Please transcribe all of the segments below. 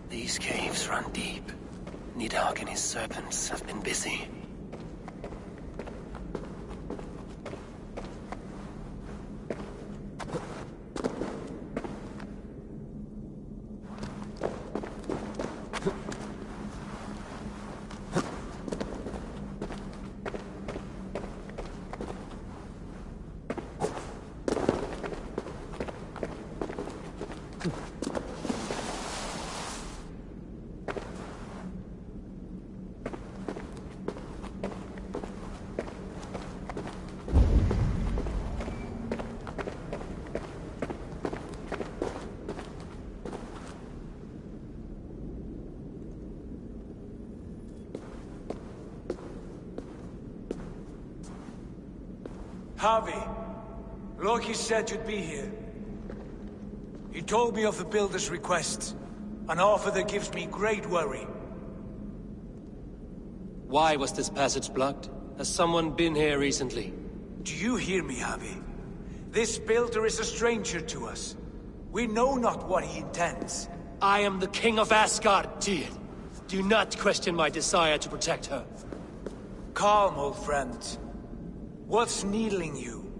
These caves run deep. Nidhogg and his serpents have been busy. Harvey, Loki said you'd be here. He told me of the Builder's request, an offer that gives me great worry. Why was this passage blocked? Has someone been here recently? Do you hear me, Harvey? This Builder is a stranger to us. We know not what he intends. I am the King of Asgard, Tyr. Do not question my desire to protect her. Calm, old friend. What's needling you?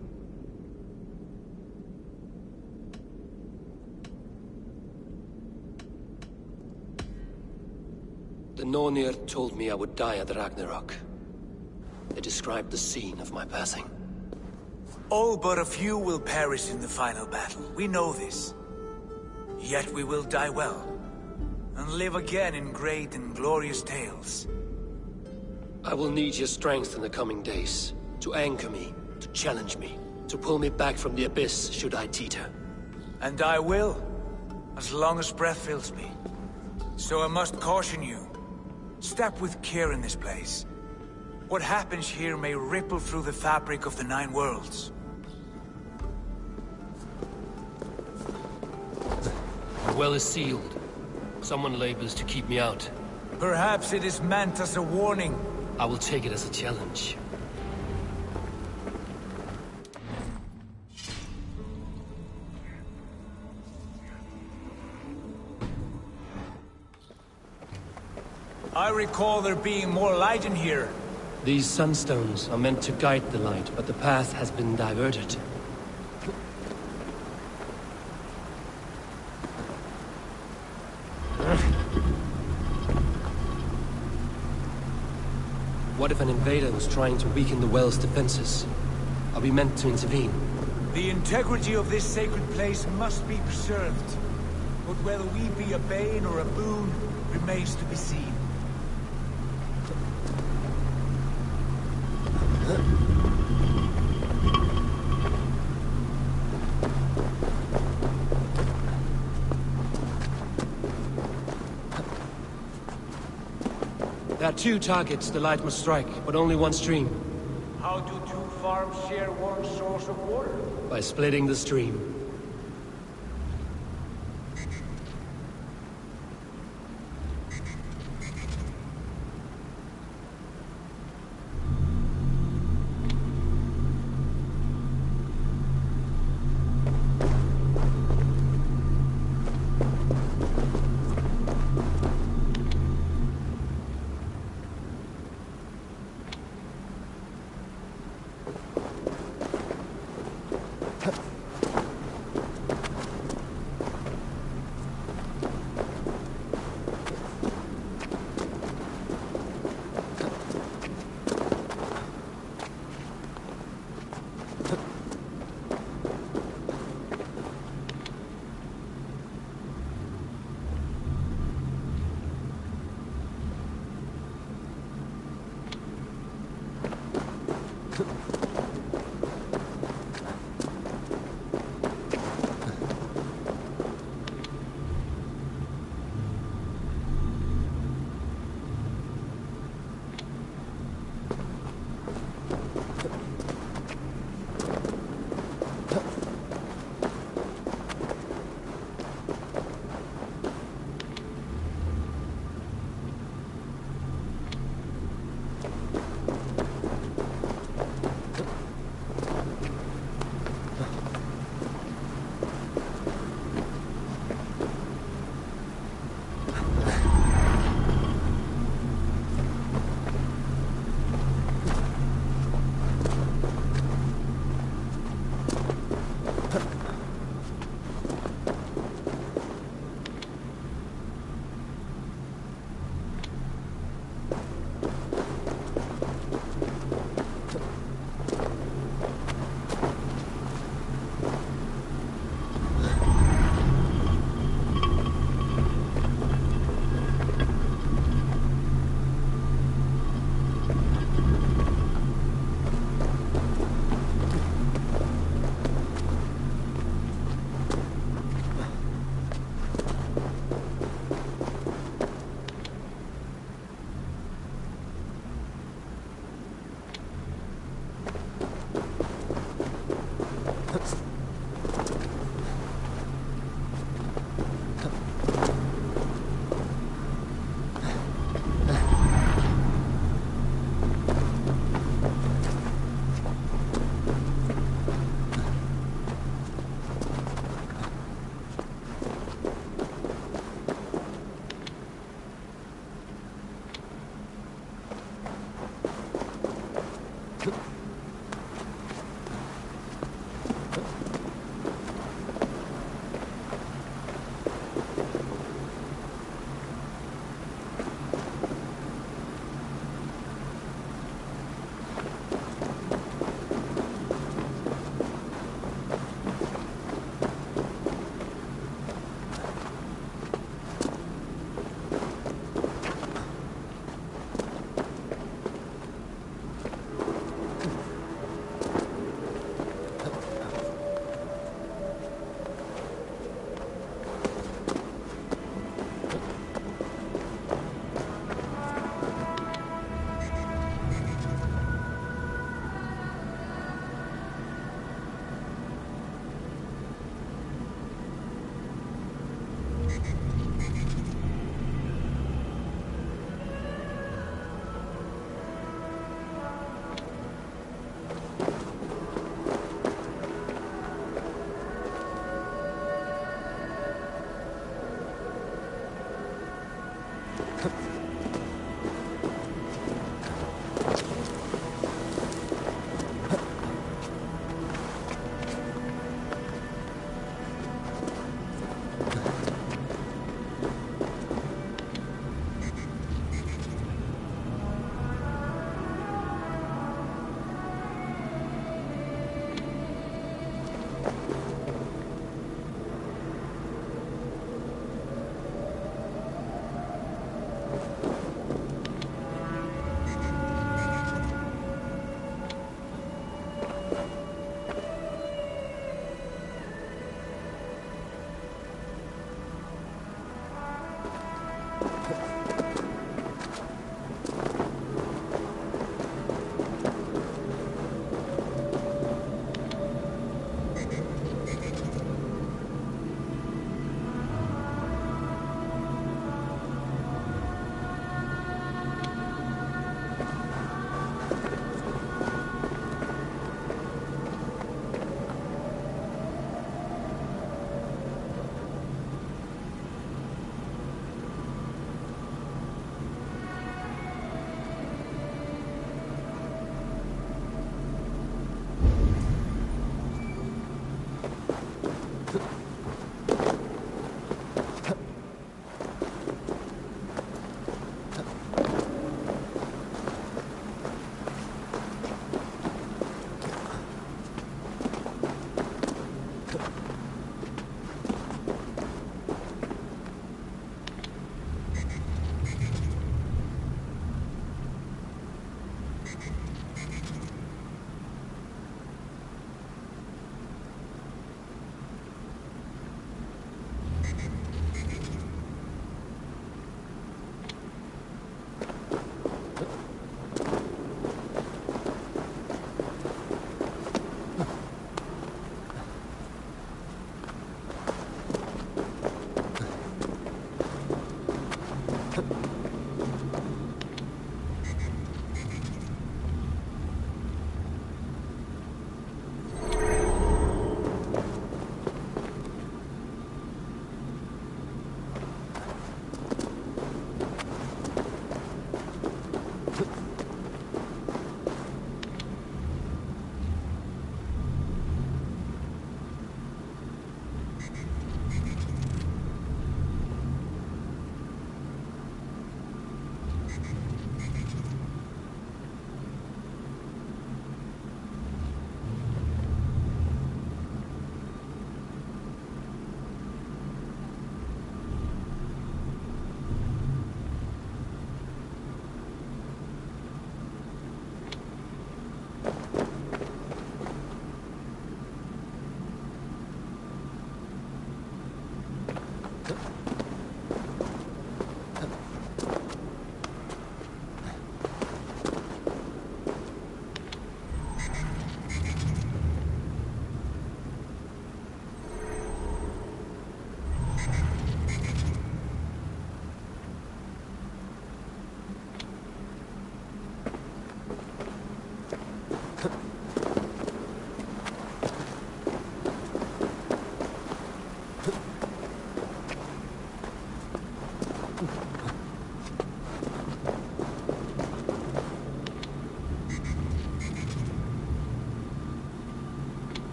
The Nornir told me I would die at Ragnarok. They described the scene of my passing. All but a few will perish in the final battle. We know this. Yet we will die well, and live again in great and glorious tales. I will need your strength in the coming days. To anchor me, to challenge me, to pull me back from the abyss should I teeter. And I will, as long as breath fills me. So I must caution you. Step with care in this place. What happens here may ripple through the fabric of the Nine Worlds. The well is sealed. Someone labors to keep me out. Perhaps it is meant as a warning. I will take it as a challenge. I recall there being more light in here. These sunstones are meant to guide the light, but the path has been diverted. What if an invader was trying to weaken the well's defenses? Are we meant to intervene? The integrity of this sacred place must be preserved. But whether we be a bane or a boon remains to be seen. There are two targets the light must strike, but only one stream. How do two farms share one source of water? By splitting the stream.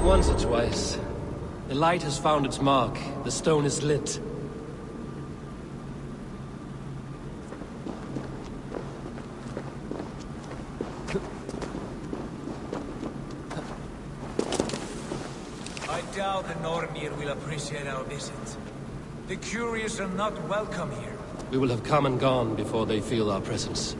Once or twice. The light has found its mark. The stone is lit. I doubt the Nornir will appreciate our visit. The curious are not welcome here. We will have come and gone before they feel our presence.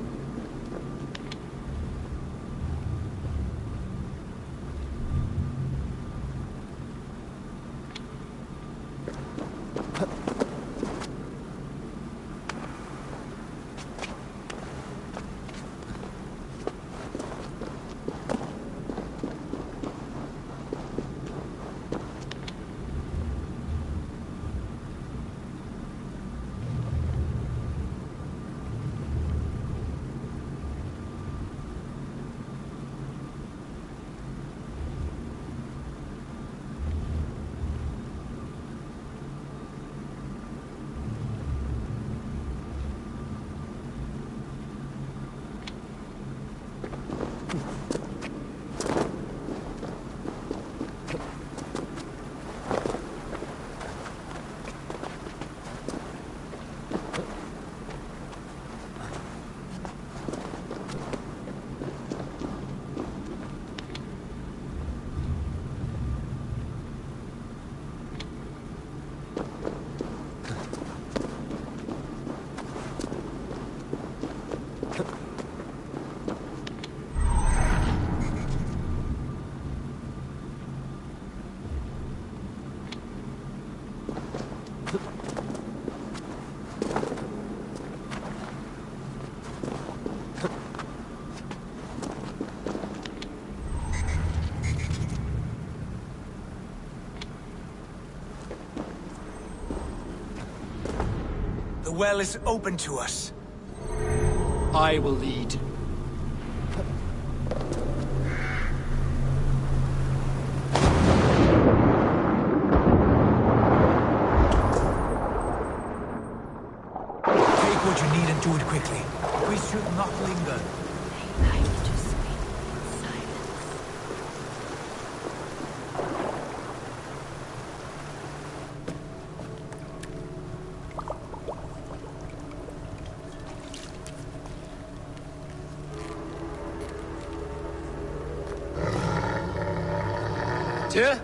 The well is open to us. I will lead. Take what you need and do it quickly. We should not linger. I like to speak in silence. Tyr?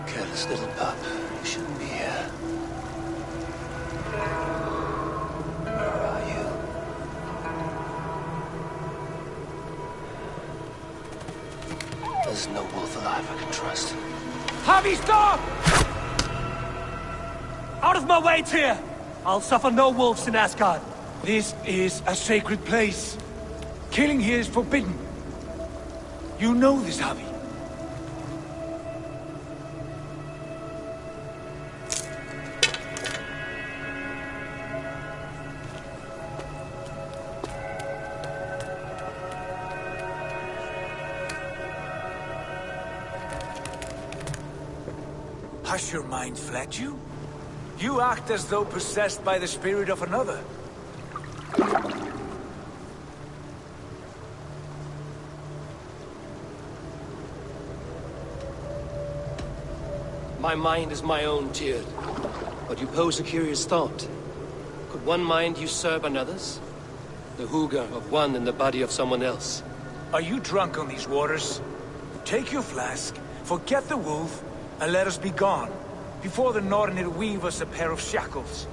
Careless little pup. You shouldn't be here. Where are you? There's no wolf alive I can trust. Javi, stop! Out of my way, Tyr! I'll suffer no wolves in Asgard. This is a sacred place. Killing here is forbidden. You know this, Javi. Has your mind fled you? You act as though possessed by the spirit of another. My mind is my own, Tyr. But you pose a curious thought. Could one mind usurp another's? The hooga of one in the body of someone else. Are you drunk on these waters? Take your flask, forget the wolf, and let us be gone, before the Nornir weave us a pair of shackles.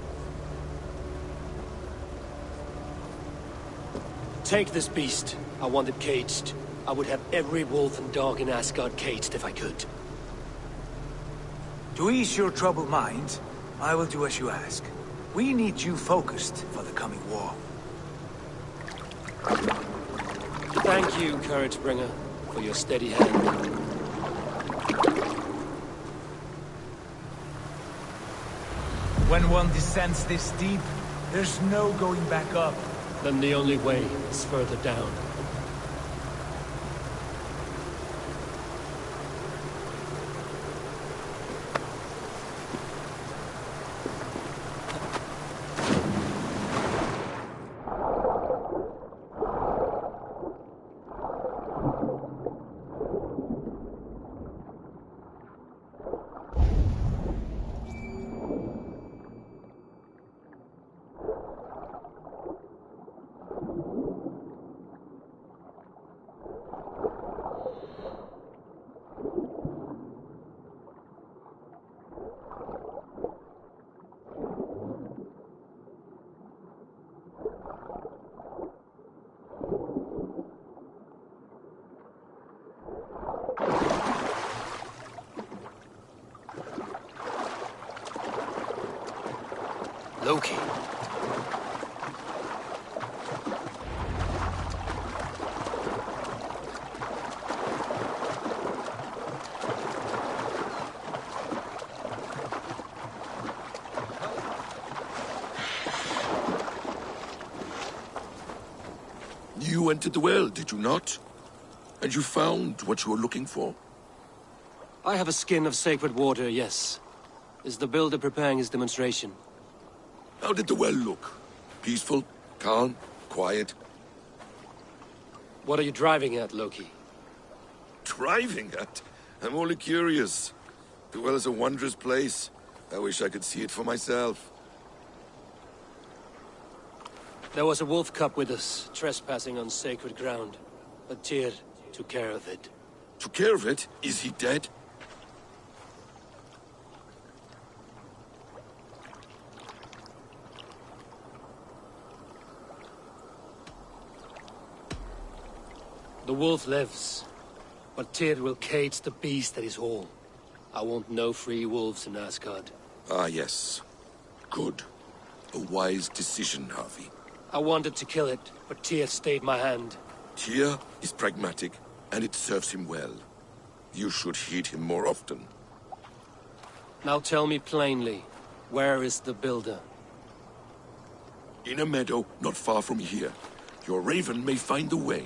Take this beast. I want it caged. I would have every wolf and dog in Asgard caged if I could. To ease your troubled mind, I will do as you ask. We need you focused for the coming war. Thank you, Couragebringer, for your steady hand. When one descends this deep, there's no going back up. Then the only way is further down. Loki. You entered the well, did you not? And you found what you were looking for? I have a skin of sacred water, yes. Is the builder preparing his demonstration? How did the well look? Peaceful? Calm? Quiet? What are you driving at, Loki? Driving at? I'm only curious. The well is a wondrous place. I wish I could see it for myself. There was a wolf cub with us, trespassing on sacred ground. But Tyr took care of it. Took care of it? Is he dead? The wolf lives, but Tyr will cage the beast that is whole. I want no free wolves in Asgard. Ah, yes. Good. A wise decision, Harvey. I wanted to kill it, but Tyr stayed my hand. Tyr is pragmatic, and it serves him well. You should heed him more often. Now tell me plainly, where is the builder? In a meadow not far from here. Your raven may find the way.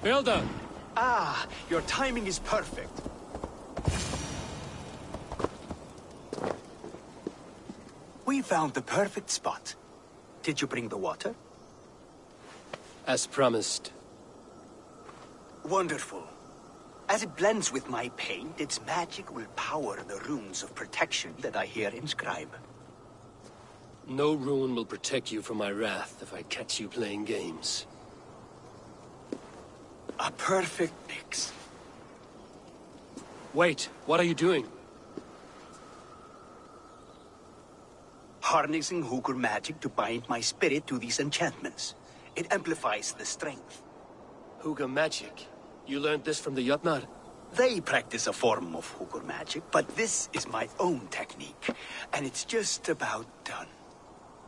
Builder! Ah, your timing is perfect. We found the perfect spot. Did you bring the water? As promised. Wonderful. As it blends with my paint, its magic will power the runes of protection that I here inscribe. No rune will protect you from my wrath if I catch you playing games. A perfect mix. Wait, what are you doing? Harnessing Hooker magic to bind my spirit to these enchantments. It amplifies the strength. Hooker magic? You learned this from the Jotnar? They practice a form of Hooker magic, but this is my own technique, and it's just about done.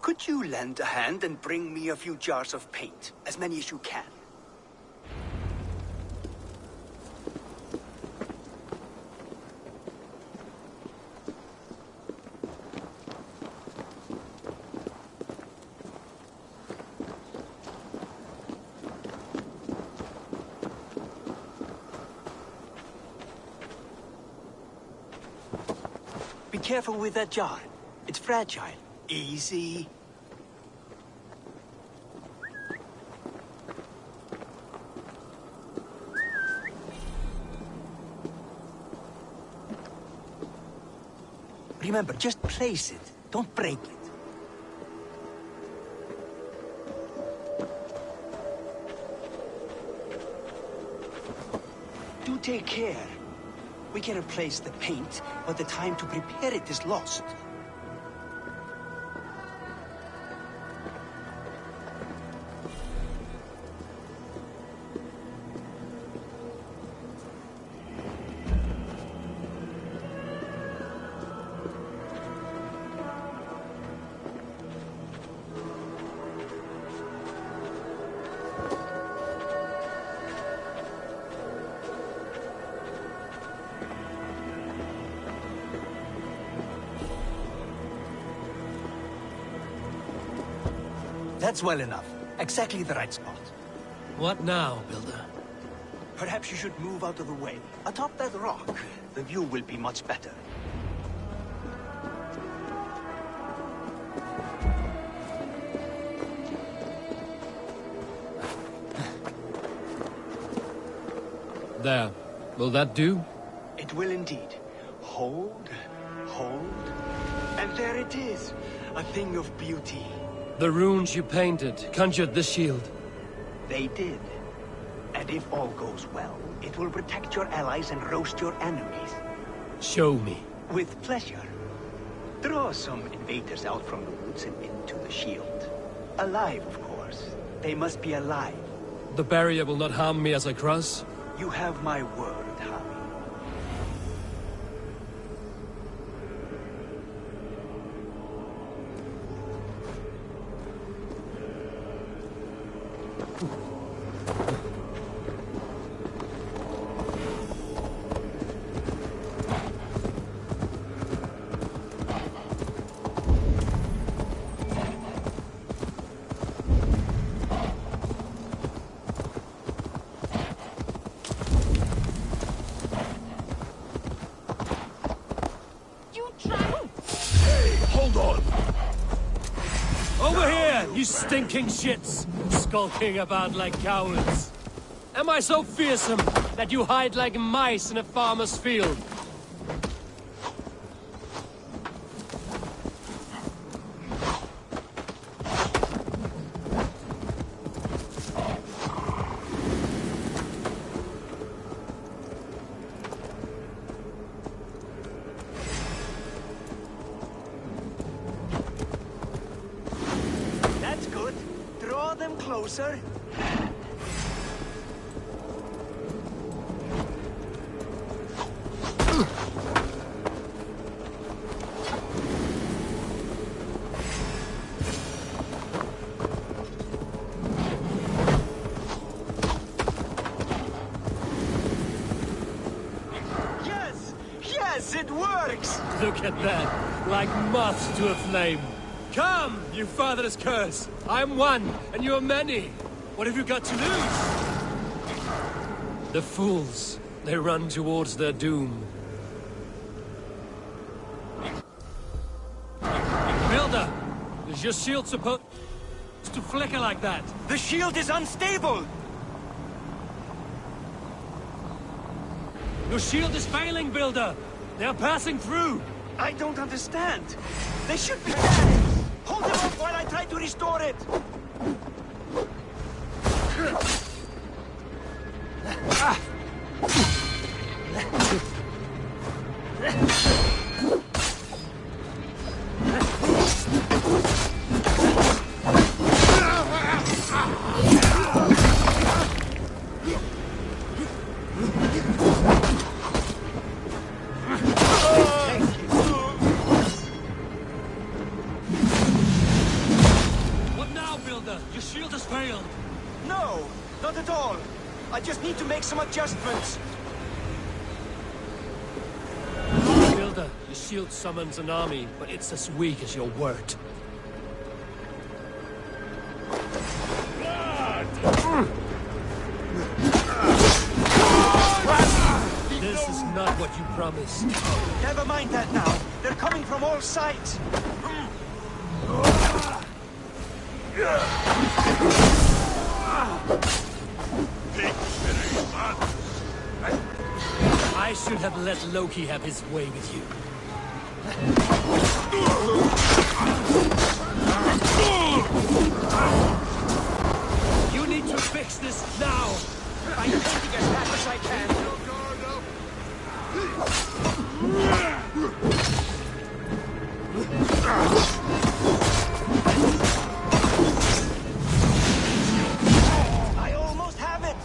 Could you lend a hand and bring me a few jars of paint? As many as you can. Be careful with that jar. It's fragile. Easy. Remember, just place it. Don't break it. Do take care. We can replace the paint, but the time to prepare it is lost. That's well enough. Exactly the right spot. What now, Builder? Perhaps you should move out of the way. Atop that rock, the view will be much better. There. Will that do? It will indeed. Hold, hold, and there it is. A thing of beauty. The runes you painted conjured this shield. They did. And if all goes well, it will protect your allies and roast your enemies. Show me. With pleasure. Draw some invaders out from the woods and into the shield. Alive, of course. They must be alive. The barrier will not harm me as I cross? You have my word, Harry. Over here, you stinking shits! Skulking about like cowards. Am I so fearsome that you hide like mice in a farmer's field? That's good. Draw them closer. Yes! Yes, it works! Look at that, like moths to a flame. Come, you fatherless curse! I'm one, and you're many. What have you got to lose? The fools. They run towards their doom. Builder! Is your shield supposed to flicker like that? The shield is unstable! Your shield is failing, Builder! They're passing through! I don't understand. They should be dead. Hold him up while I try to restore it! What now, Builder? Your shield has failed. No, not at all. I just need to make some adjustments. Builder, your shield summons an army, but it's as weak as your word. This is not what you promised. Never mind that now. They're coming from all sides. I should have let Loki have his way with you. You need to fix this now! I'm taking as fast as I can. I almost have it!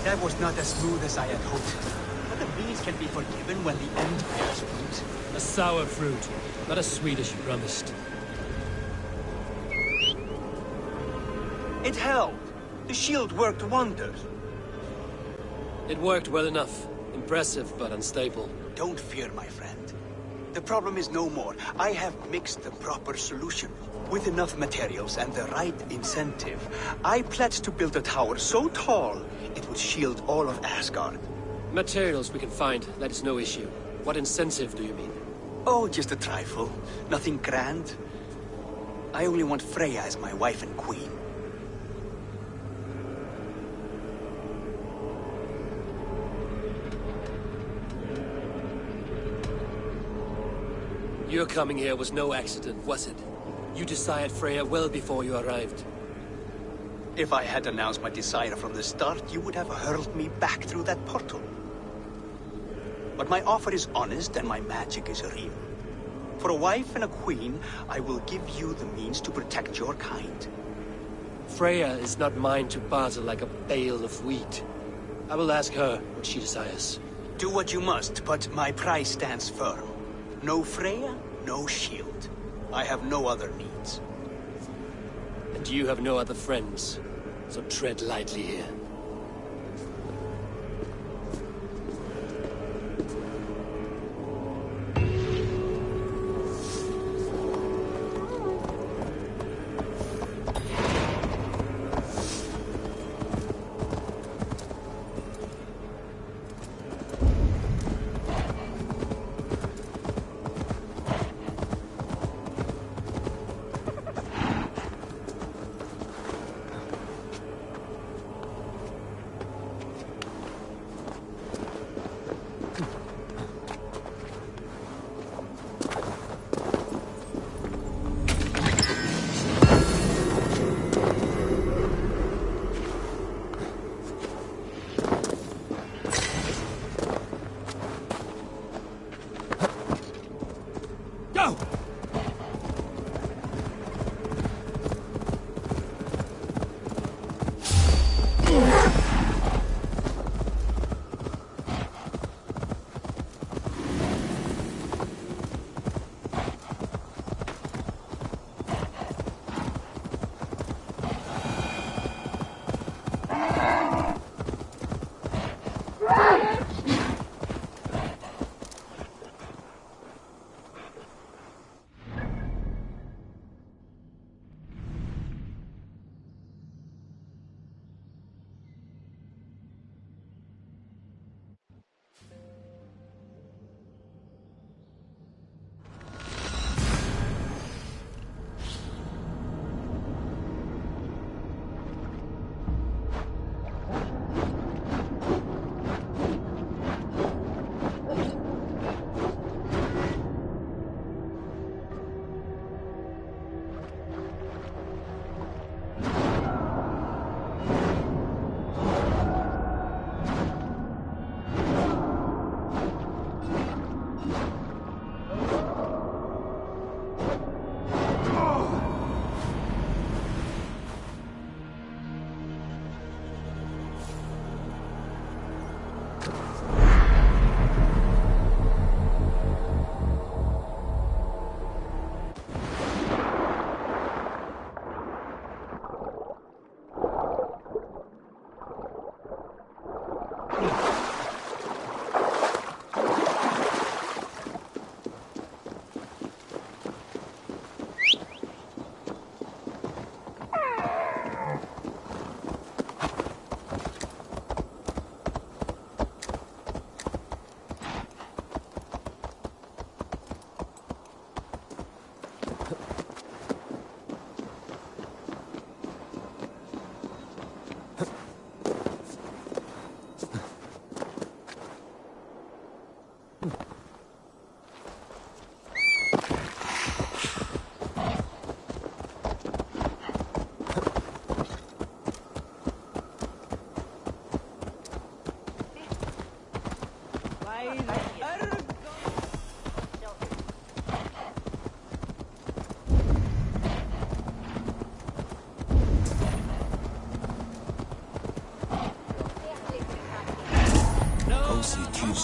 That was not as smooth as I had hoped. But the beans can be forgiven when the end bears fruit. A sour fruit, not as sweet as you promised. It held. The shield worked wonders. It worked well enough. Impressive, but unstable. Don't fear, my friend. The problem is no more. I have mixed the proper solution. With enough materials and the right incentive, I pledge to build a tower so tall it would shield all of Asgard. Materials we can find, that is no issue. What incentive do you mean? Oh, just a trifle. Nothing grand. I only want Freya as my wife and queen. Your coming here was no accident, was it? You desired Freya well before you arrived. If I had announced my desire from the start, you would have hurled me back through that portal. But my offer is honest and my magic is real. For a wife and a queen, I will give you the means to protect your kind. Freya is not mine to barter like a bale of wheat. I will ask her what she desires. Do what you must, but my price stands firm. No Freya, no shield. I have no other needs. And you have no other friends, so tread lightly here.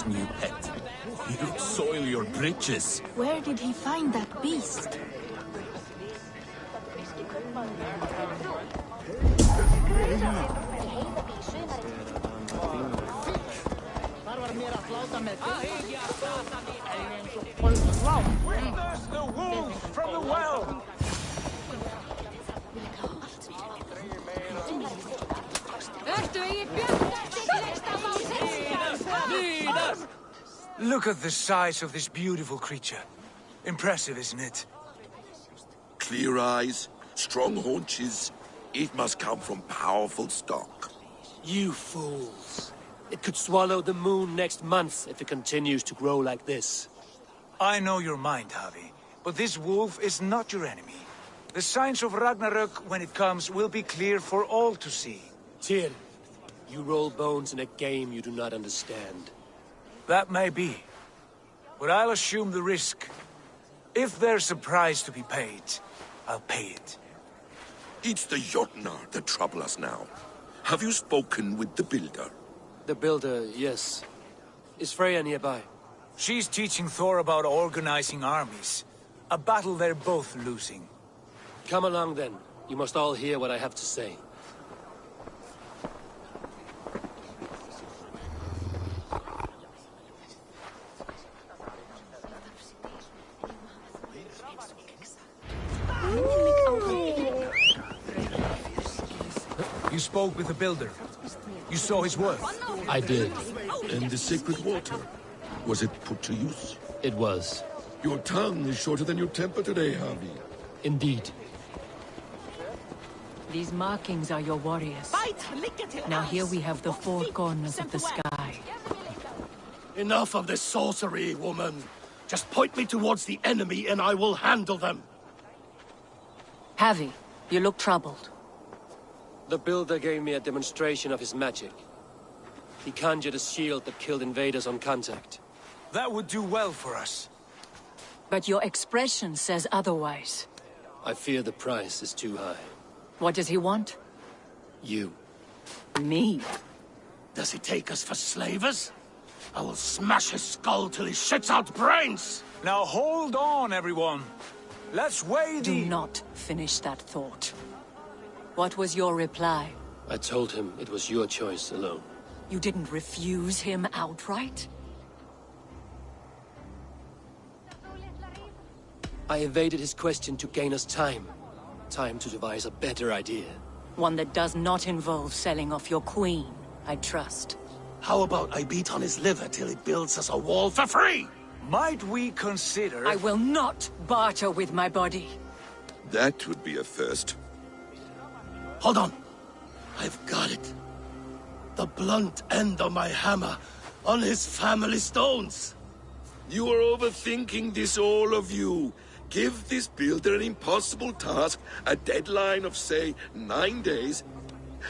Harvy's new pet. You'll soil your britches. Where did he find that beast? There's the wolf from the well! Look at the size of this beautiful creature. Impressive, isn't it? Clear eyes, strong haunches. It must come from powerful stock. You fools. It could swallow the moon next month if it continues to grow like this. I know your mind, Harvey, but this wolf is not your enemy. The signs of Ragnarök, when it comes, will be clear for all to see. Tyr, you roll bones in a game you do not understand. That may be, but I'll assume the risk. If there's a price to be paid, I'll pay it. It's the Jotnar that trouble us now. Have you spoken with the Builder? The Builder, yes. Is Freya nearby? She's teaching Thor about organizing armies. A battle they're both losing. Come along then. You must all hear what I have to say. You spoke with the Builder. You saw his work. I did. And the sacred water? Was it put to use? It was. Your tongue is shorter than your temper today, Harvey. Indeed. These markings are your warriors. Now here we have the four corners of the sky. Enough of this sorcery, woman. Just point me towards the enemy and I will handle them. Havi, you look troubled. The Builder gave me a demonstration of his magic. He conjured a shield that killed invaders on contact. That would do well for us. But your expression says otherwise. I fear the price is too high. What does he want? You. Me? Does he take us for slavers? I will smash his skull till he shits out brains! Now hold on, everyone. Let's weigh Do the... not finish that thought. What was your reply? I told him it was your choice alone. You didn't refuse him outright? I evaded his question to gain us time. Time to devise a better idea. One that does not involve selling off your queen, I trust. How about I beat on his liver till he builds us a wall for free? Might we consider... I will not barter with my body. That would be a first. Hold on. I've got it. The blunt end of my hammer on his family stones. You are overthinking this, all of you. Give this Builder an impossible task, a deadline of, say, 9 days.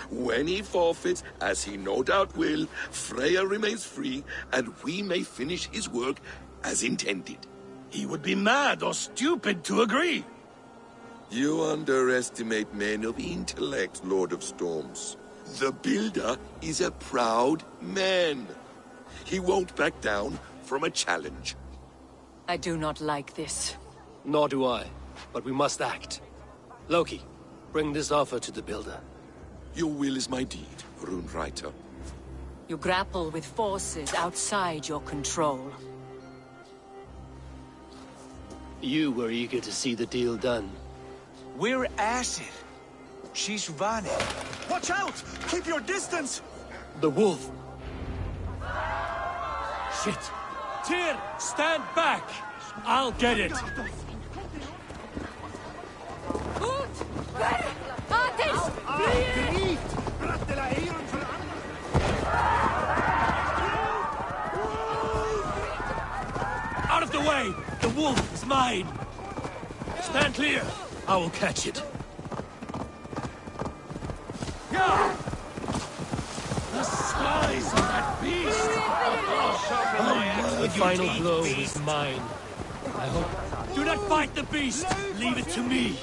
When he forfeits, as he no doubt will, Freya remains free, and we may finish his work as intended. He would be mad or stupid to agree. You underestimate men of intellect, Lord of Storms. The Builder is a proud man. He won't back down from a challenge. I do not like this. Nor do I, but we must act. Loki, bring this offer to the Builder. Your will is my deed, Rune Writer. You grapple with forces outside your control. You were eager to see the deal done. We're acid. She's Vane. Watch out! Keep your distance! The wolf! Shit! Tyr, stand back! I'll get it! Out of the way! The wolf is mine! Stand clear! I will catch it. Yeah! The size of that beast! The final blow is mine. I hope... Do not fight the beast! Leave it to me!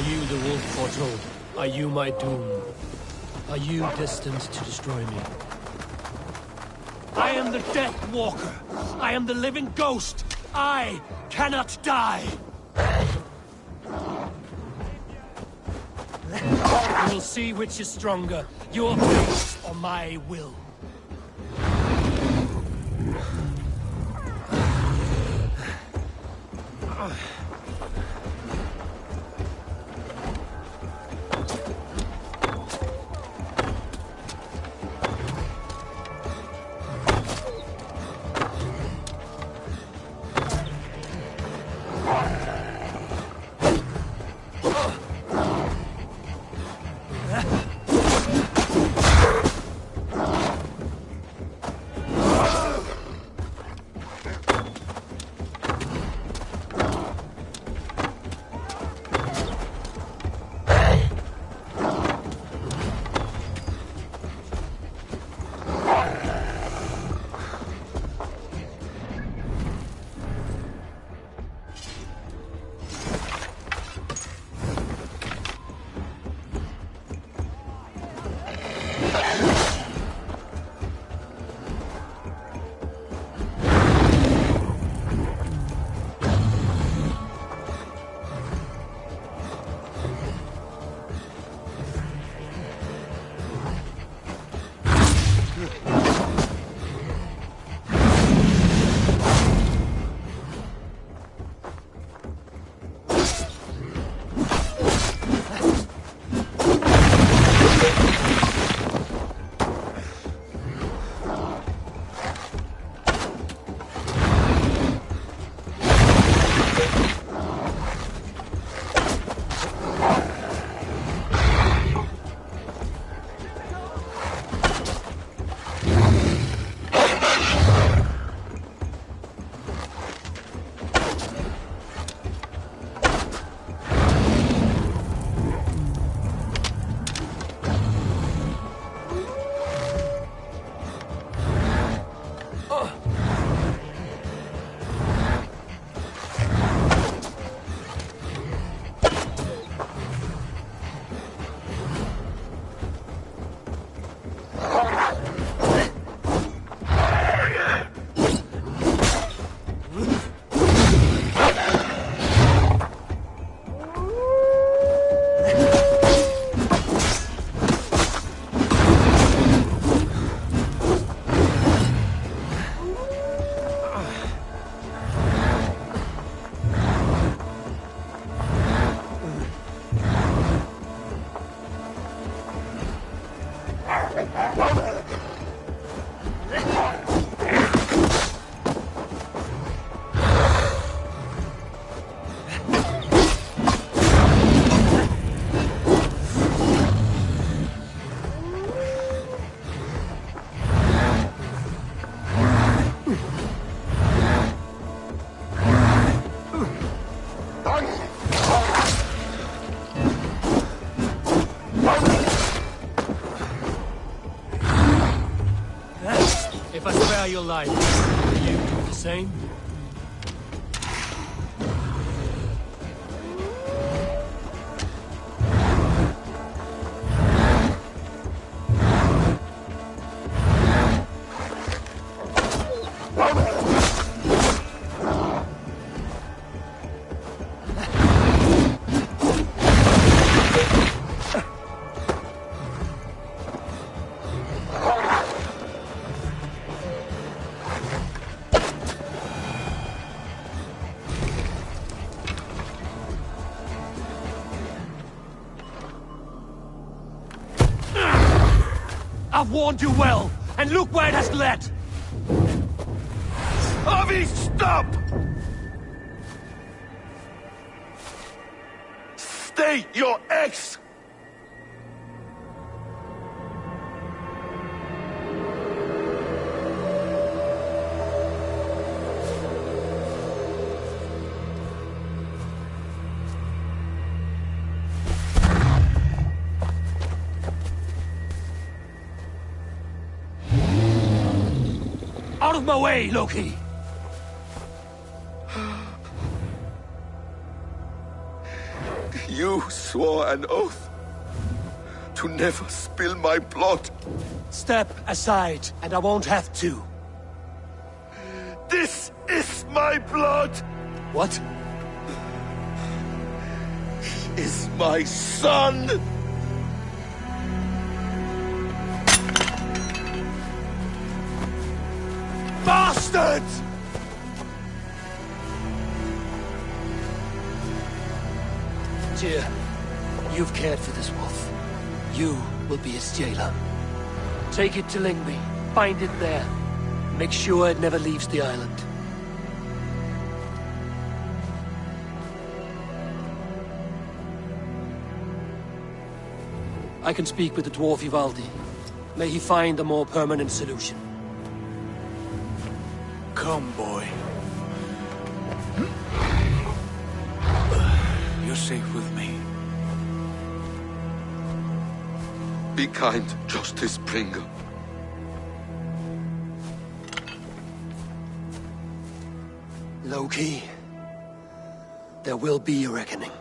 you the wolf foretold? Are you my doom? Are you destined to destroy me? I am the Death Walker. I am the living ghost. I cannot die. We'll see which is stronger, your fate or my will. If I spare your life, will you do the same? I've warned you well, and look where it has led! Avi, stop! Stay your ex! Out of my way, Loki! You swore an oath to never spill my blood. Step aside, and I won't have to. This is my blood! What? He is my son! Bastards! Tyr, you've cared for this wolf. You will be its jailer. Take it to Lingby. Find it there. Make sure it never leaves the island. I can speak with the dwarf Ivaldi. May he find a more permanent solution. Come, boy. You're safe with me. Be kind, Justice Bringer. Loki, there will be a reckoning.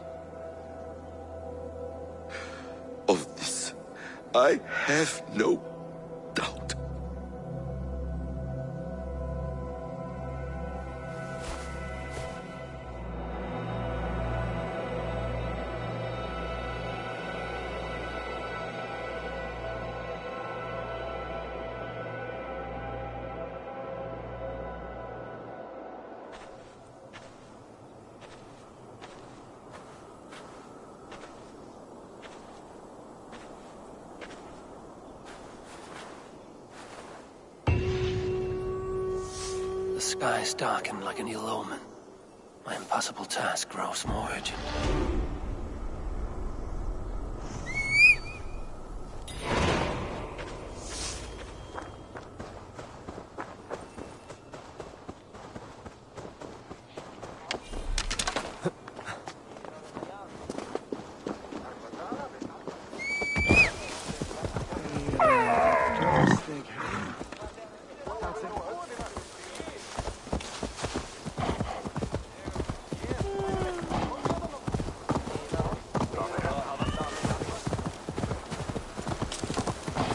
Of this, I have no doubt. The skies darken like an ill omen. My impossible task grows more urgent.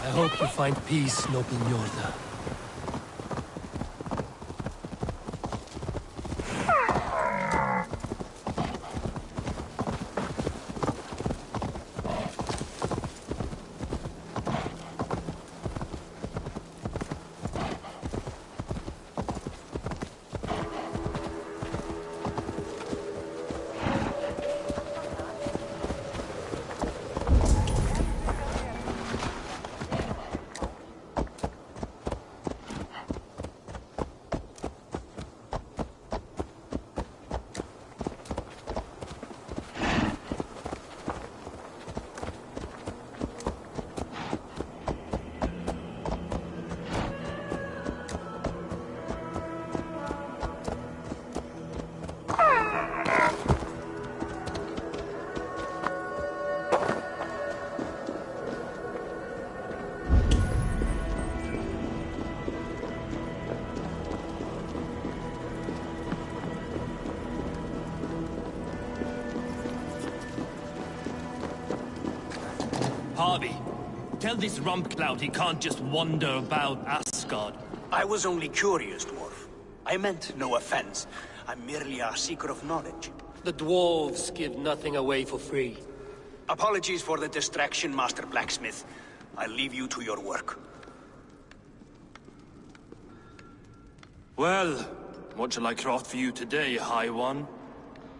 I hope you find peace, noble Njorda. Harvey, tell this Rumpcloud he can't just wander about Asgard. I was only curious, dwarf. I meant no offense. I'm merely a seeker of knowledge. The dwarves give nothing away for free. Apologies for the distraction, Master Blacksmith. I'll leave you to your work. Well, what shall I craft for you today, High One?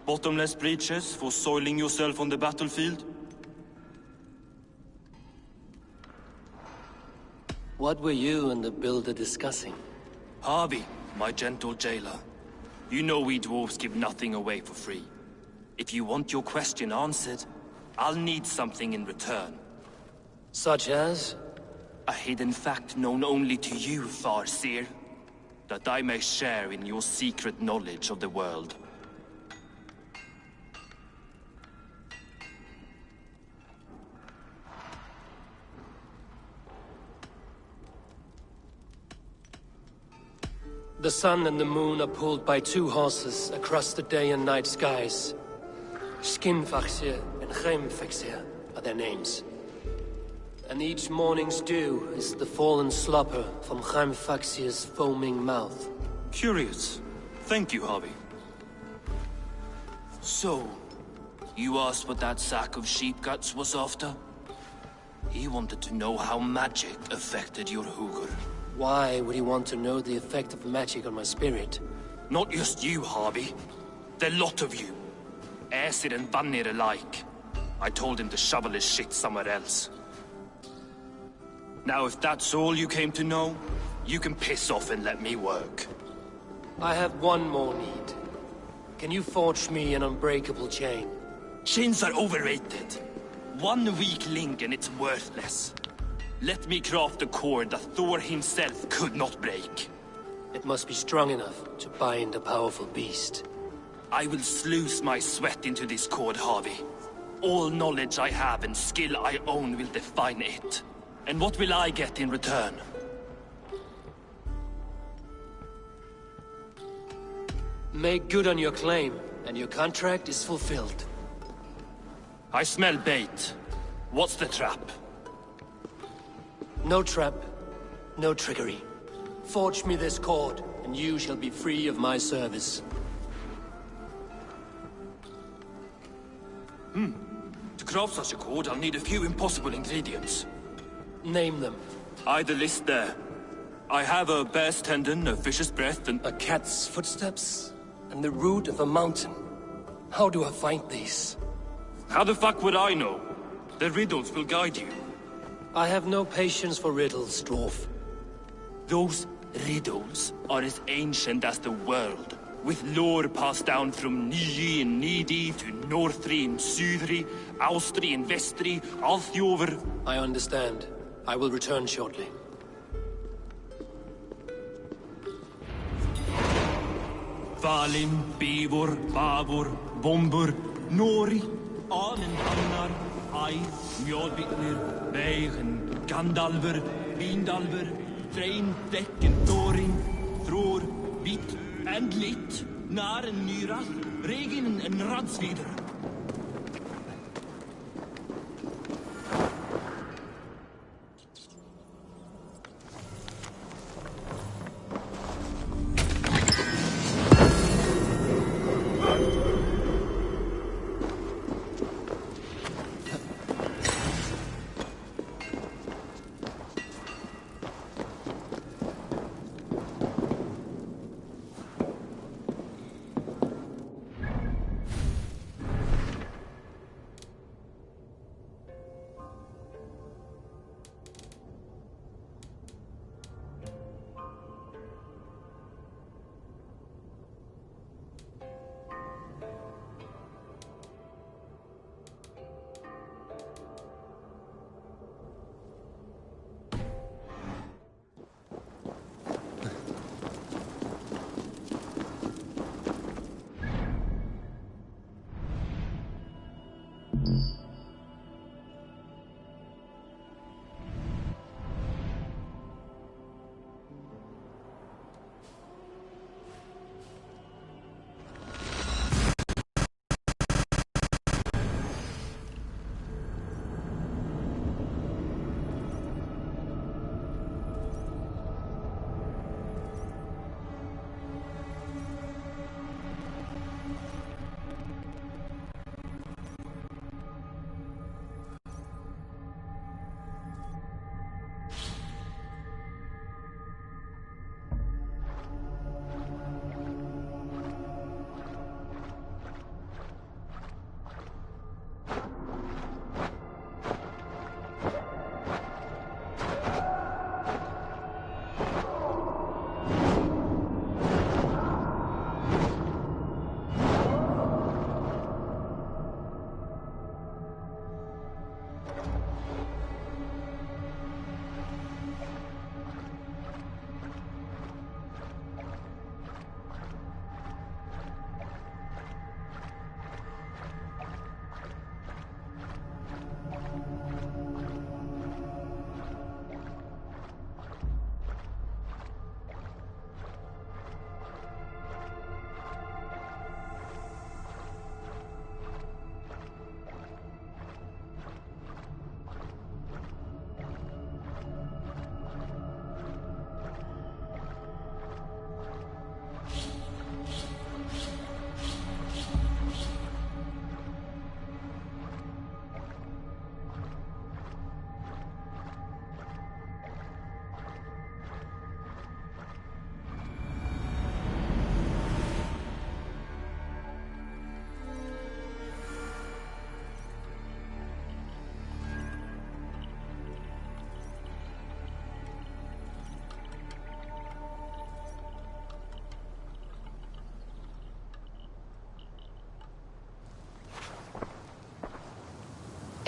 Bottomless breeches for soiling yourself on the battlefield? What were you and the builder discussing? Harvey, my gentle jailer. You know we dwarves give nothing away for free. If you want your question answered, I'll need something in return. Such as? A hidden fact known only to you, Farseer. That I may share in your secret knowledge of the world. The sun and the moon are pulled by two horses across the day and night skies. Skinfaxir and Heimfexer are their names. And each morning's dew is the fallen slopper from Heimfexer's foaming mouth. Curious. Thank you, Harvey. So, you asked what that sack of sheep guts was after? He wanted to know how magic affected your Hugur. Why would he want to know the effect of magic on my spirit? Not just you, Harvey. The lot of you. Aesir and Vanir alike. I told him to shovel his shit somewhere else. Now, if that's all you came to know, you can piss off and let me work. I have one more need. Can you forge me an unbreakable chain? Chains are overrated. One weak link and it's worthless. Let me craft a cord that Thor himself could not break. It must be strong enough to bind a powerful beast. I will sluice my sweat into this cord, Harvey. All knowledge I have and skill I own will define it. And what will I get in return? Make good on your claim, and your contract is fulfilled. I smell bait. What's the trap? No trap, no trickery. Forge me this cord, and you shall be free of my service. To craft such a cord, I'll need a few impossible ingredients. Name them. The list there. I have a bear's tendon, a fish's breath, and... A cat's footsteps, and the root of a mountain. How do I find these? How the fuck would I know? The riddles will guide you. I have no patience for riddles, dwarf. Those riddles are as ancient as the world, with lore passed down from Niji and Nidi to Northri and Sudri, Austri and Vestri, Althjover. I understand. I will return shortly. Valin, Bivor, Bavor, Bombur, Nori, Anen Annar, Ai, Mjolbitnir, Veigen, Gandalver, Vindalver, Train, Decken, Thorin, Thror, Vit, and Lit, Naren, Nyrach, Regin, and Radsvider.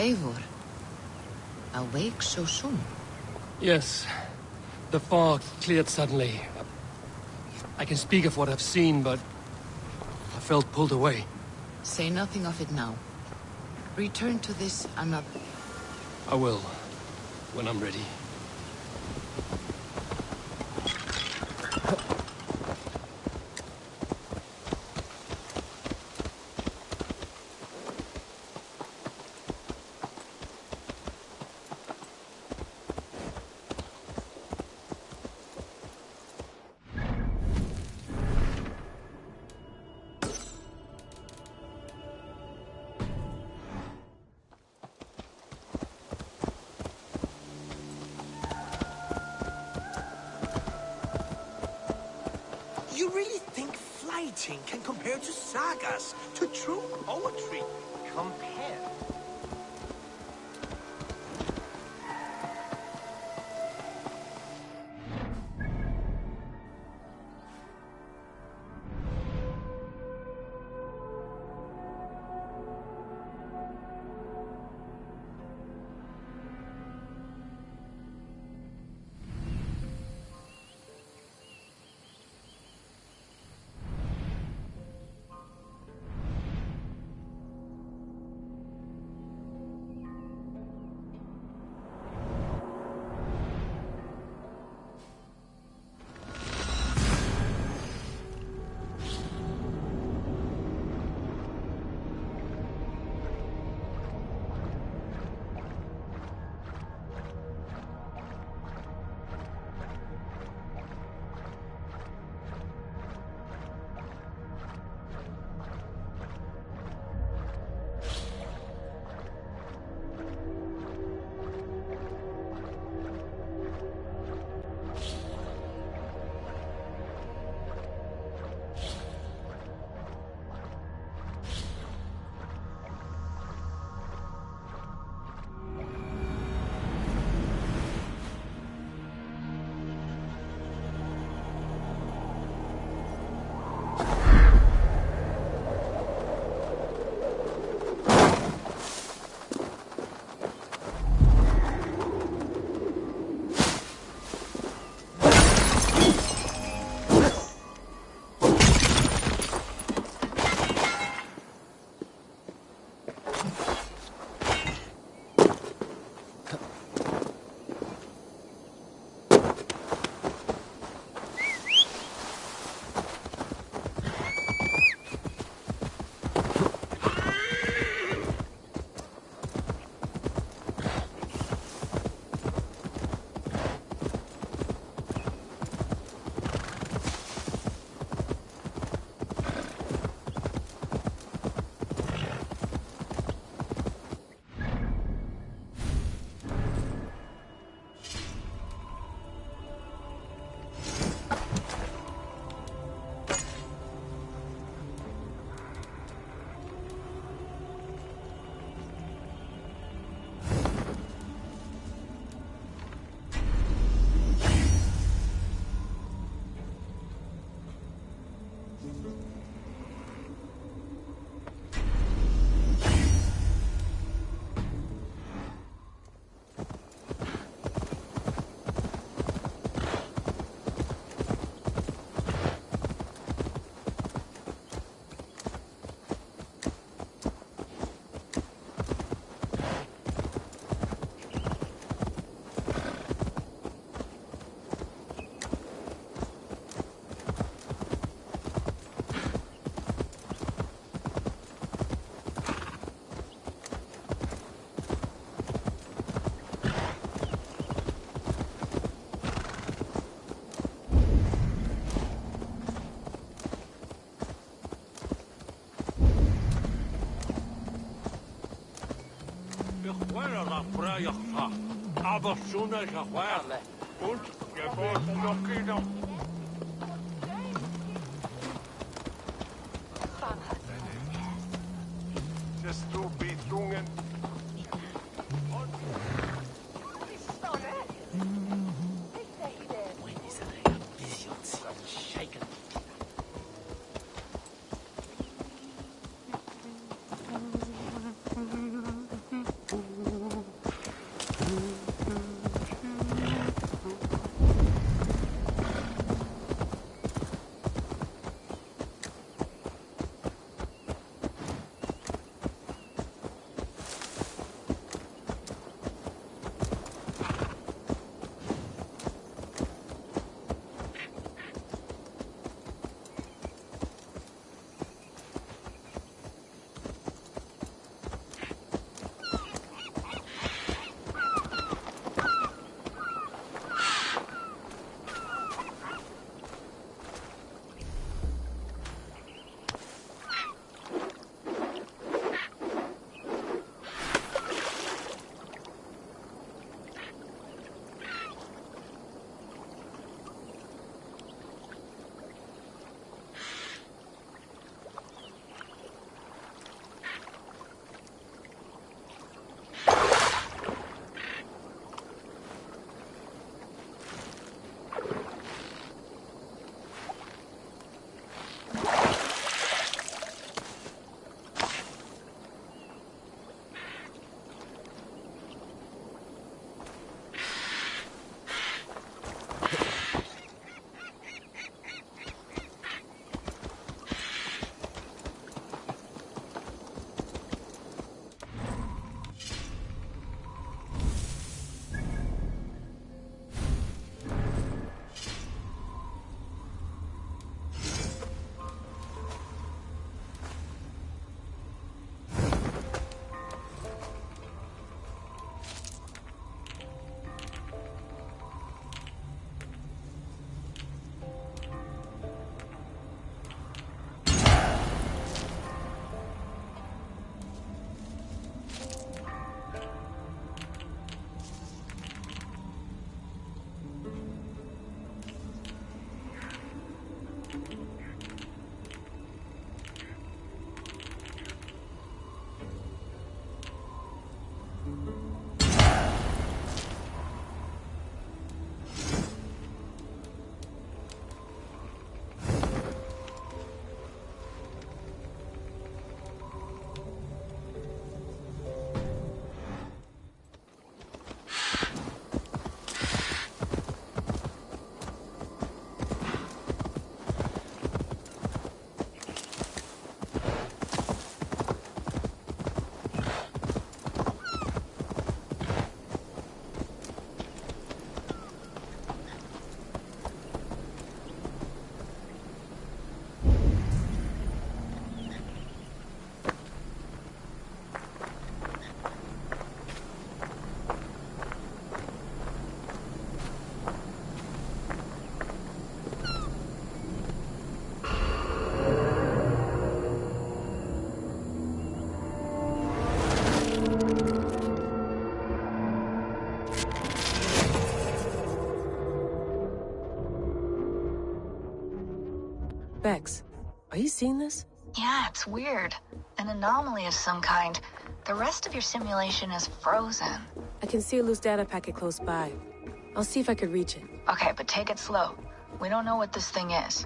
Eivor, awake so soon? Yes. The fog cleared suddenly. I can speak of what I've seen, but I felt pulled away. Say nothing of it now. Return to this another. I will, when I'm ready. You really think flighting can compare to sagas, to true poetry? Compare? Aber schon als und Gebot noch genau. Just to be jungen. Vex. Are you seeing this? Yeah, it's weird. An anomaly of some kind. The rest of your simulation is frozen. I can see a loose data packet close by. I'll see if I could reach it. Okay, but take it slow. We don't know what this thing is.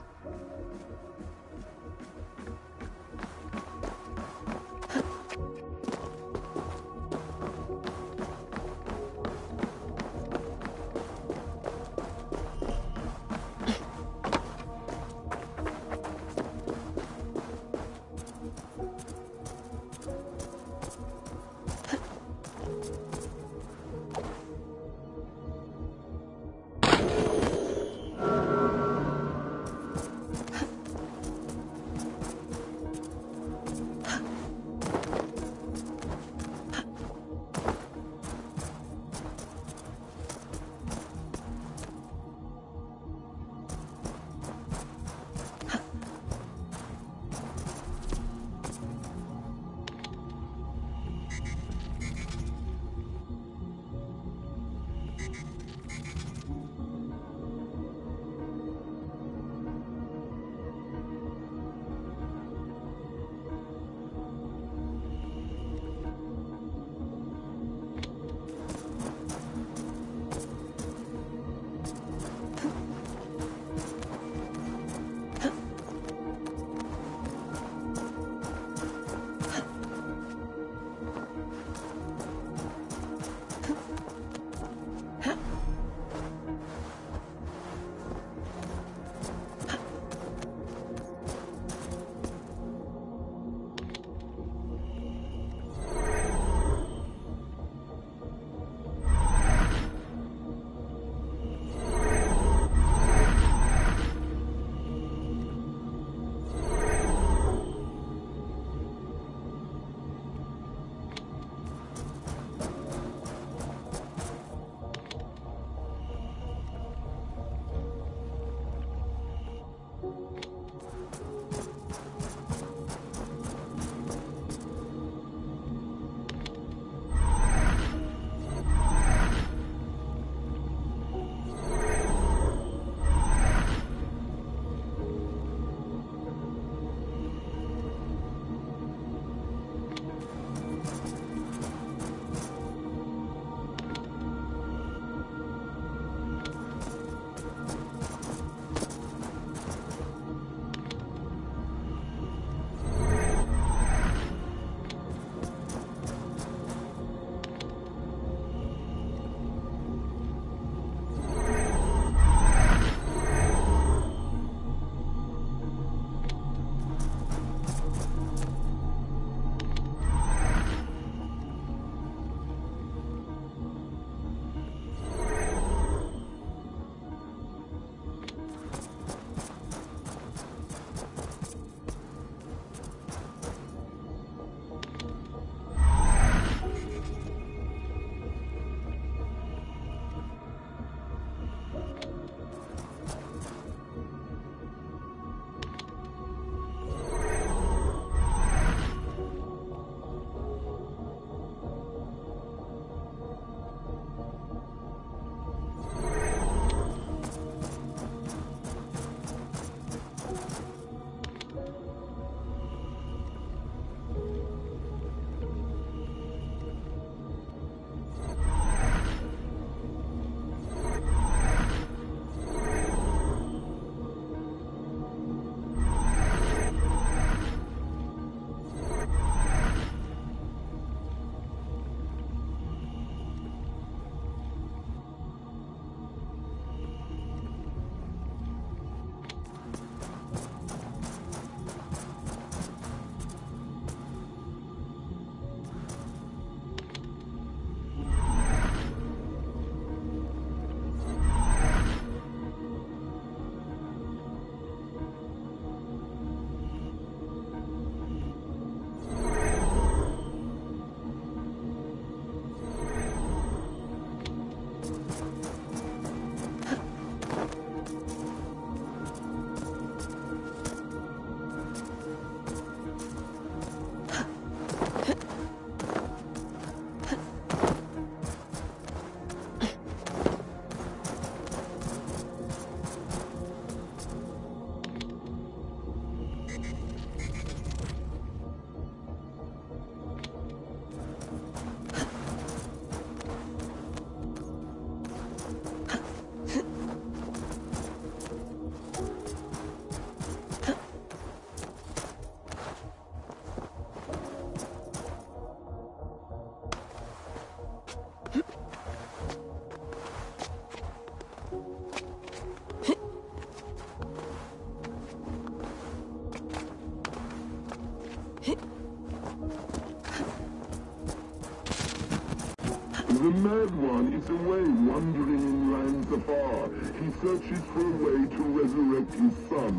The Mad One is away wandering in lands afar. He searches for a way to resurrect his son,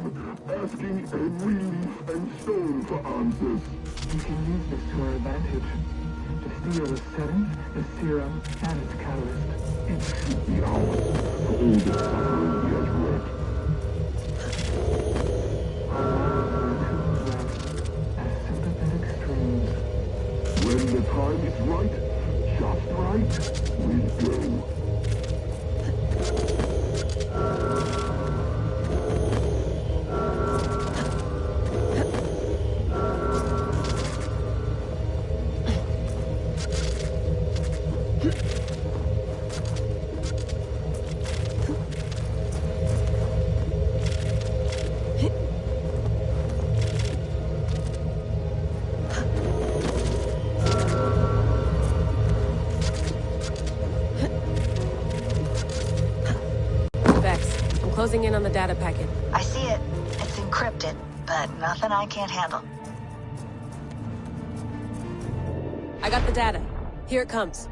asking every leaf and stone for answers. We can use this to our advantage. To steal the serum, the serum, and its catalyst. It should be ours, for all the suffering he has wrought. As sympathetic streams. When the time is right, just right, we'll go. Closing in on the data packet. I see it. It's encrypted, but nothing I can't handle. I got the data. Here it comes.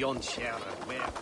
yon share where.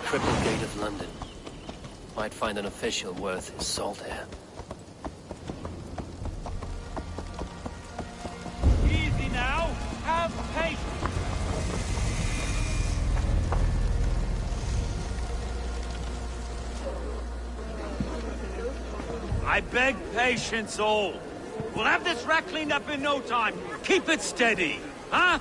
Triple Gate of London. Might find an official worth his salt here. Easy now. Have patience. I beg patience, all. We'll have this wreck cleaned up in no time. Keep it steady, huh?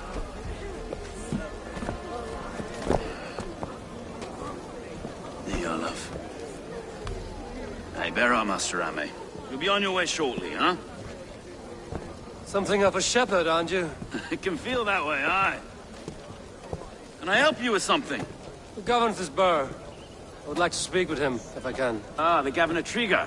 Bear our Master Ame. You'll be on your way shortly, huh? Something of a shepherd, aren't you? It can feel that way, aye. Can I help you with something? The Governor's Burr. I would like to speak with him, if I can. Ah, the Governor Trigger.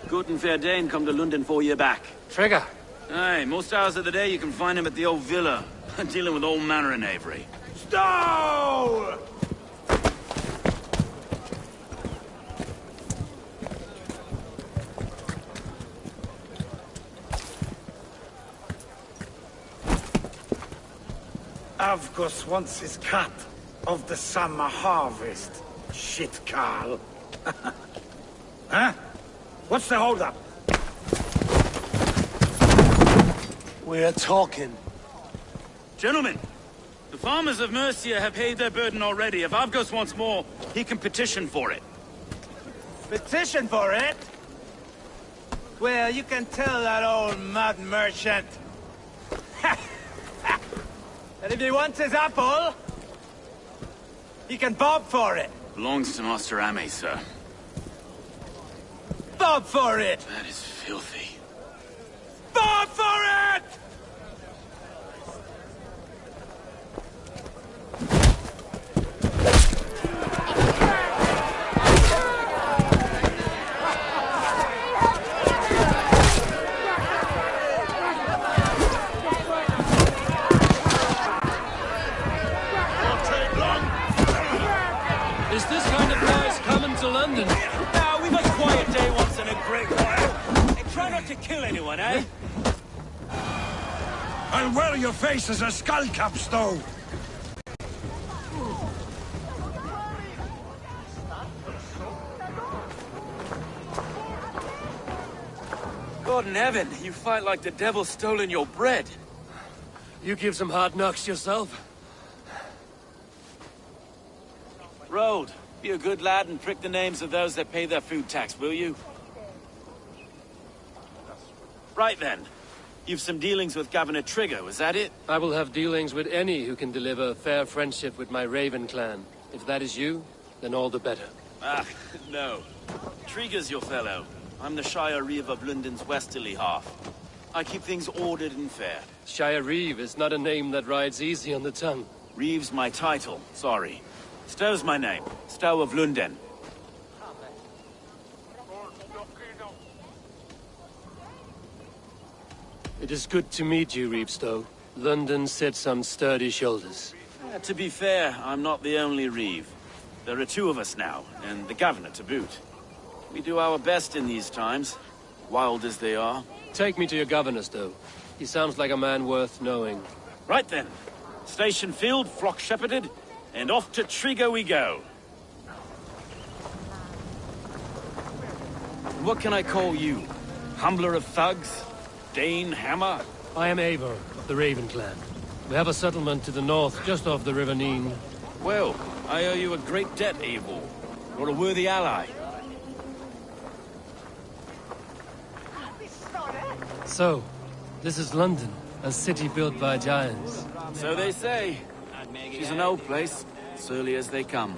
Good and fair Dane come to London for you back. Trigger? Aye, most hours of the day you can find him at the old villa, dealing with all manner of knavery. Stow! Of course, once is cut of the summer harvest. Shit, Carl. Huh? What's the holdup? We're talking. Gentlemen, the farmers of Mercia have paid their burden already. If Avgos wants more, he can petition for it. Petition for it? Well, you can tell that old mud merchant. And if he wants his apple, he can bob for it. Belongs to Master Ame, sir. Bob for it! That is filthy. Bob for it! Is this kind of noise coming to London? Now, we've a quiet day once in a great while. And try not to kill anyone, eh? I'll wear your face as a skull cap, Stow. God in heaven, you fight like the devil's stolen your bread. You give some hard knocks yourself. Road, Be a good lad and prick the names of those that pay their food tax, will you? Right then. You've some dealings with Governor Trigger, was that it? I will have dealings with any who can deliver fair friendship with my Raven clan. If that is you, then all the better. Ah, no. Trigger's your fellow. I'm the Shire Reeve of London's westerly half. I keep things ordered and fair. Shire Reeve is not a name that rides easy on the tongue. Reeve's my title, sorry. Stow's my name. Stow of London. It is good to meet you, Reeve Stow. London sits on sturdy shoulders. To be fair, I'm not the only Reeve. There are two of us now, and the governor to boot. We do our best in these times, wild as they are. Take me to your governor, Stow. He sounds like a man worth knowing. Right then. Station filled, flock shepherded, and off to Trigger we go. What can I call you? Humbler of thugs? Dane Hammer? I am Eivor of the Raven clan. We have a settlement to the north, just off the River Neen. Well, I owe you a great debt, Eivor. You're a worthy ally. So, this is London, a city built by giants. So they say. She's an old place, surly as they come.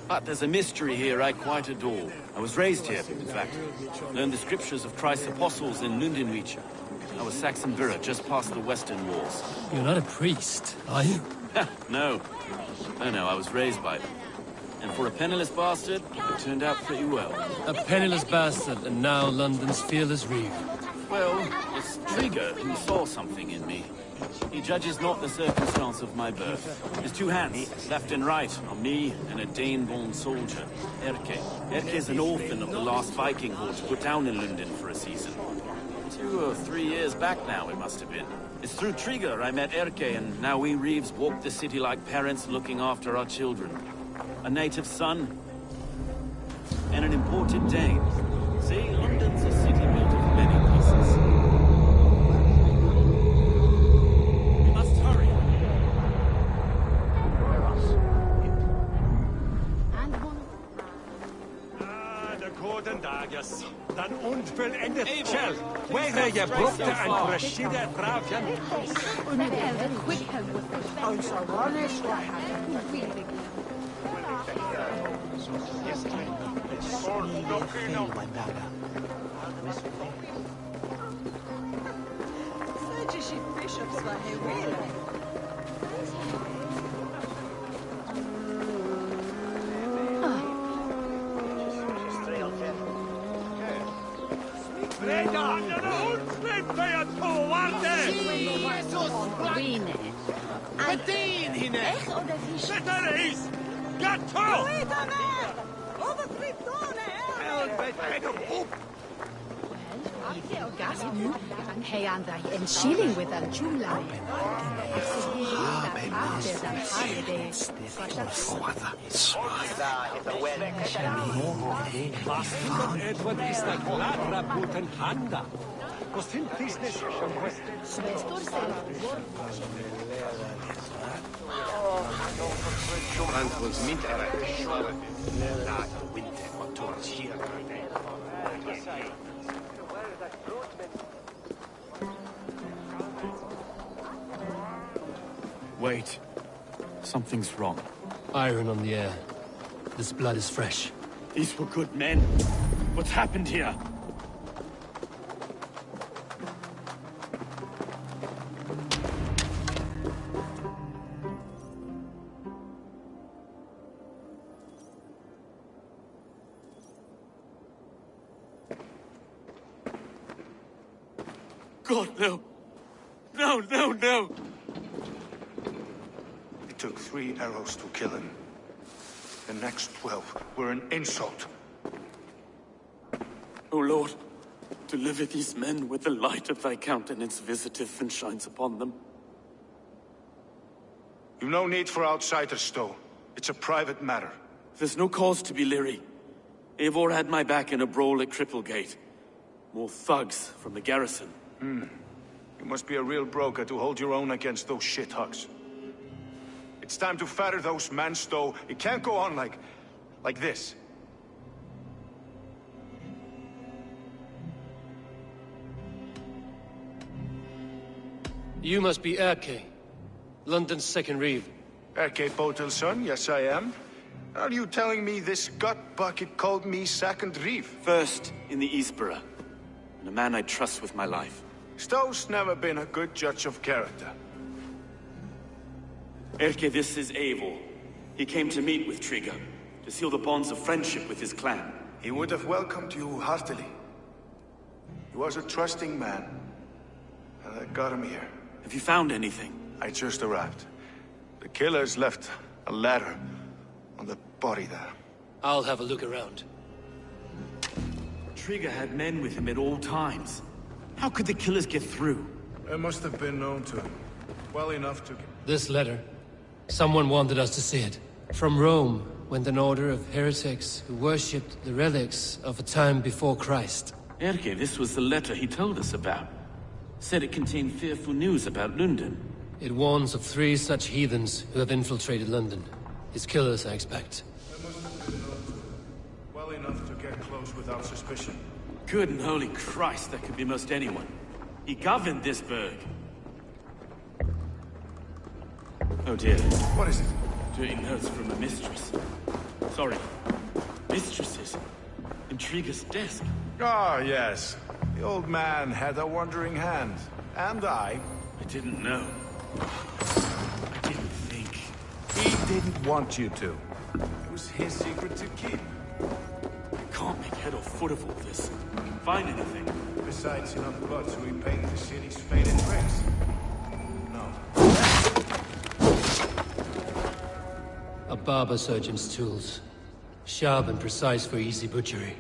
But there's a mystery here I quite adore. I was raised here, in fact. Learned the scriptures of Christ's apostles in Lundenreach. I was Saxon Borough, just past the western walls. You're not a priest, are you? No. No, I was raised by them. And for a penniless bastard, it turned out pretty well. A penniless bastard, and now London's fearless Reeve. Well, it's Trigger who saw something in me. He judges not the circumstance of my birth. His two hands, left and right, on me and a Dane-born soldier, Erke. Erke's an orphan of the last Viking horde put down in London for a season. 2 or 3 years back now, it must have been. It's through Trigger I met Erke, and now we Reeves walk the city like parents looking after our children. A native son, and an imported Dane. See, London's a city built of many pieces. We must hurry. The golden daggers. Den unvollendet kjell. Where you broke the and Rashida Pravjan. And shilling with a July. Edward is the Gladra Buten Handa. Was sind business schon Brand was mit winter motors here. Wait. Something's wrong. Iron on the air. This blood is fresh. These were good men. What's happened here? God, no. No, no, no. It took 3 arrows to kill him. The next 12 were an insult. O Lord, deliver these men with the light of thy countenance visiteth and shines upon them. You've no need for outsiders, Stow. It's a private matter. There's no cause to be leery. Eivor had my back in a brawl at Cripplegate. More thugs from the garrison. You must be a real broker to hold your own against those shithugs. It's time to fatter those men, Stow. It can't go on like... Like this. You must be Erke, London's second reeve. Erke Botel's son, yes I am. Are you telling me this gut bucket called me second reeve? First in the Eastborough, and a man I trust with my life. Stowe's never been a good judge of character. Erke, this is Eivor. He came to meet with Trigger, to seal the bonds of friendship with his clan. He would have welcomed you heartily. He was a trusting man, and I got him here. Have you found anything? I just arrived. The killers left a ladder on the body there. I'll have a look around. Trigger had men with him at all times. How could the killers get through? It must have been known to him. Well enough to... This letter. Someone wanted us to see it. From Rome went an order of heretics who worshipped the relics of a time before Christ. Erke, this was the letter he told us about. Said it contained fearful news about London. It warns of 3 such heathens who have infiltrated London. His killers, I expect. It must have been known to him. Well enough to get close without suspicion. Good and holy Christ, that could be most anyone. He governed this burg. Oh dear. What is it? Dirty notes from a mistress. Sorry. Mistresses. In Trigger's desk. Ah, yes. The old man had a wandering hand. And I didn't know. I didn't think. He didn't want you to. It was his secret to keep. I can't make head or foot of all this. Find anything. Besides enough blood to repaint the city's faded bricks. No. A barber surgeon's tools. Sharp and precise for easy butchery.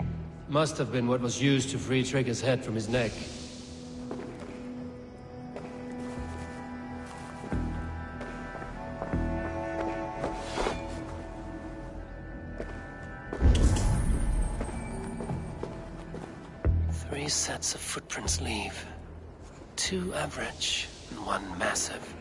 Must have been what was used to free Trigger's head from his neck. Three sets of footprints leave. 2 average and 1 massive.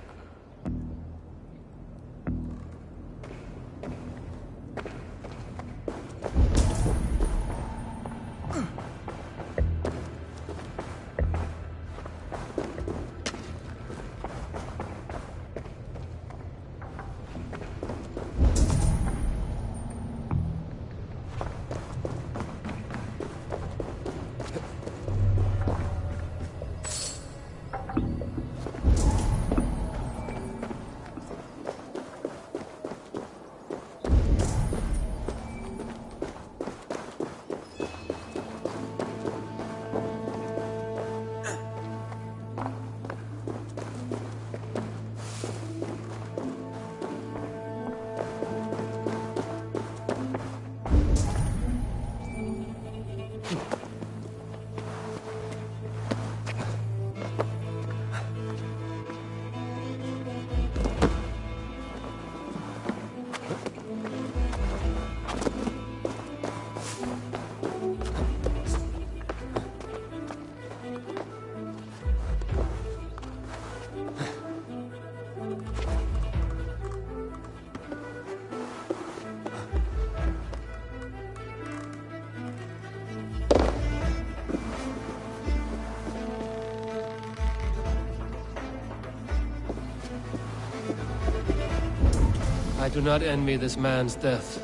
I do not envy this man's death.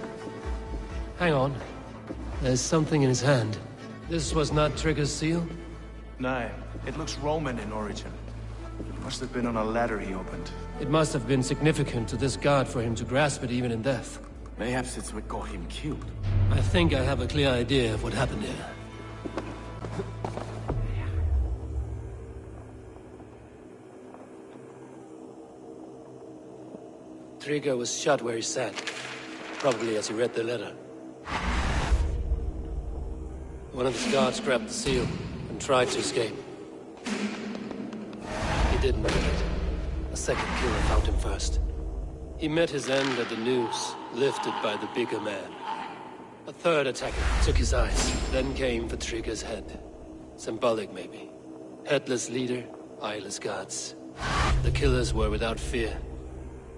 Hang on. There's something in his hand. This was not Trigger's seal? No, it looks Roman in origin. Must have been on a ladder he opened. It must have been significant to this god for him to grasp it even in death. Mayhaps it's what got him killed. I think I have a clear idea of what happened here. Trigger was shot where he sat, probably as he read the letter. One of his guards grabbed the seal and tried to escape. He didn't get it. A second killer found him first. He met his end at the noose, lifted by the bigger man. A third attacker took his eyes, then came for Trigger's head. Symbolic, maybe. Headless leader, eyeless guards. The killers were without fear.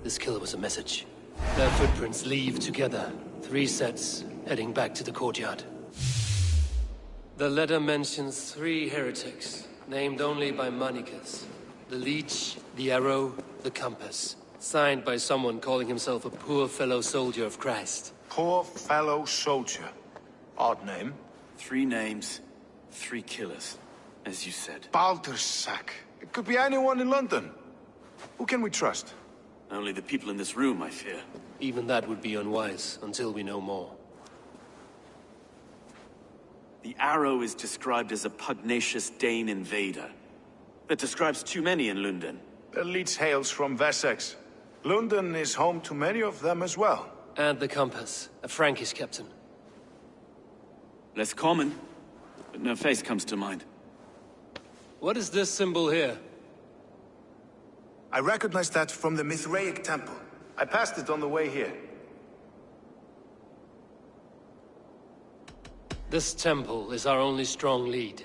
This killer was a message. Their footprints leave together. 3 sets, heading back to the courtyard. The letter mentions 3 heretics, named only by Manicus. The Leech, the Arrow, the Compass. Signed by someone calling himself a poor fellow soldier of Christ. Poor fellow soldier. Odd name. 3 names, 3 killers, as you said. Baldersack. It could be anyone in London. Who can we trust? Only the people in this room, I fear. Even that would be unwise, until we know more. The Arrow is described as a pugnacious Dane invader. That describes too many in London. The Leech hails from Wessex. London is home to many of them as well. And the Compass, a Frankish captain. Less common, but no face comes to mind. What is this symbol here? I recognize that from the Mithraic temple. I passed it on the way here. This temple is our only strong lead.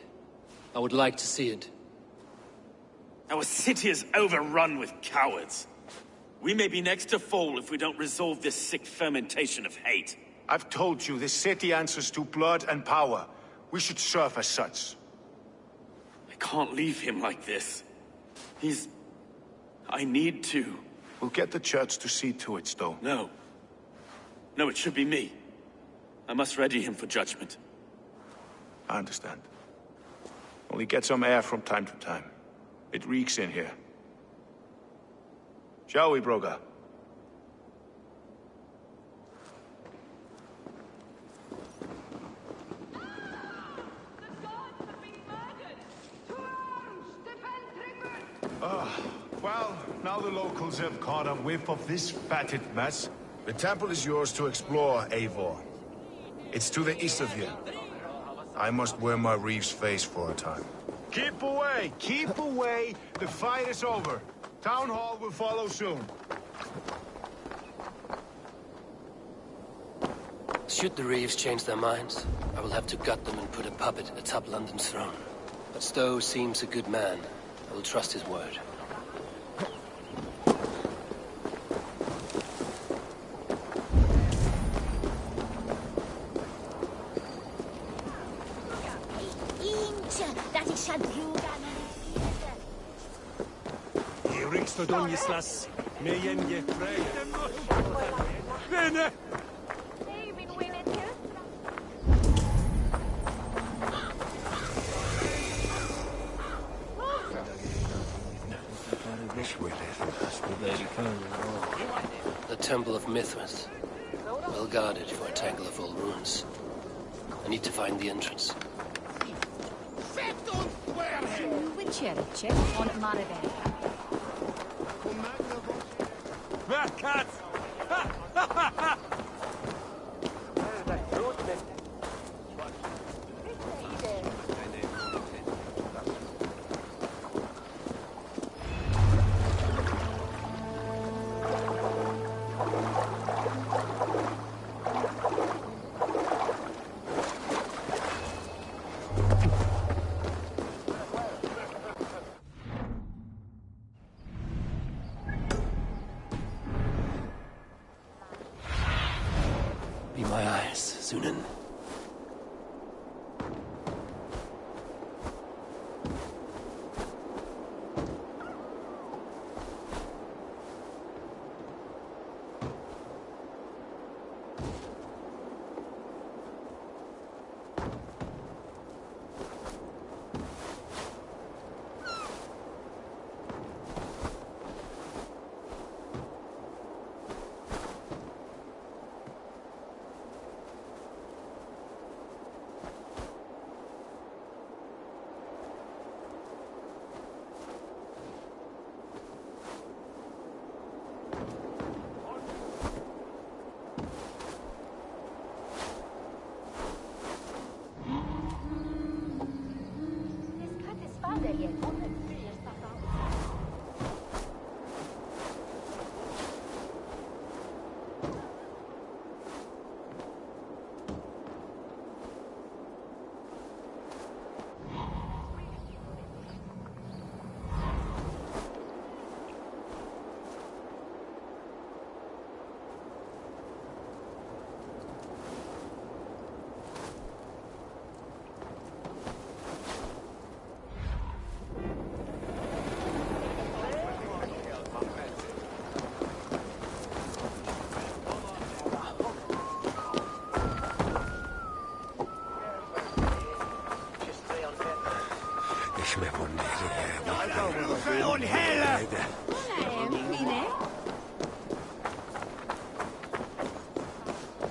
I would like to see it. Our city is overrun with cowards. We may be next to fall if we don't resolve this sick fermentation of hate. I've told you, this city answers to blood and power. We should serve as such. I can't leave him like this. I need to. We'll get the church to see to it, Stowe. No. No, it should be me. I must ready him for judgment. I understand. Only get some air from time to time. It reeks in here. Shall we, Broga? Well, now the locals have caught a whiff of this fatted mess. The temple is yours to explore, Eivor. It's to the east of here. I must wear my Reeve's face for a time. Keep away! Keep away! The fight is over. Town Hall will follow soon. Should the Reeves change their minds, I will have to gut them and put a puppet atop London's throne. But Stowe seems a good man. I will trust his word. Donislas, mejen je frei. Vene! The Temple of Mithras. Well guarded for a tangle of old ruins. I need to find the entrance. on Maribel. Verkat! Be my eyes, Sunan.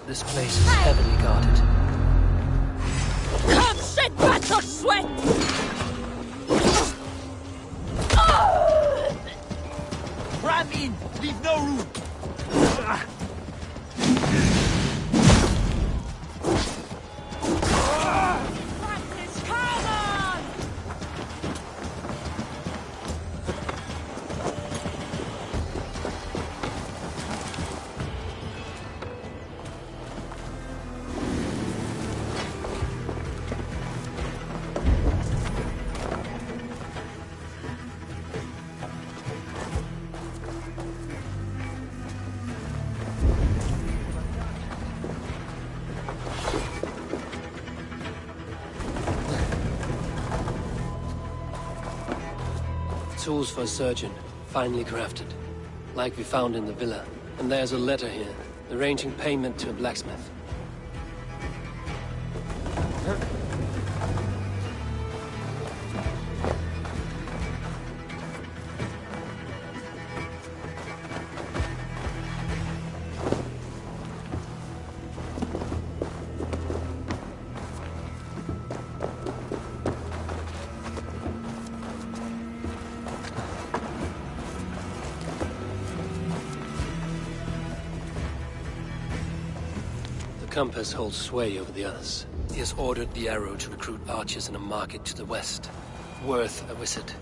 This place is heavily guarded. Come, shit, bat your sweat! Ram in! Leave no room! Tools for a surgeon, finely crafted. Like we found in the villa. And there's a letter here, arranging payment to a blacksmith. The compass holds sway over the others. He has ordered the arrow to recruit archers in a market to the west. Worth a visit.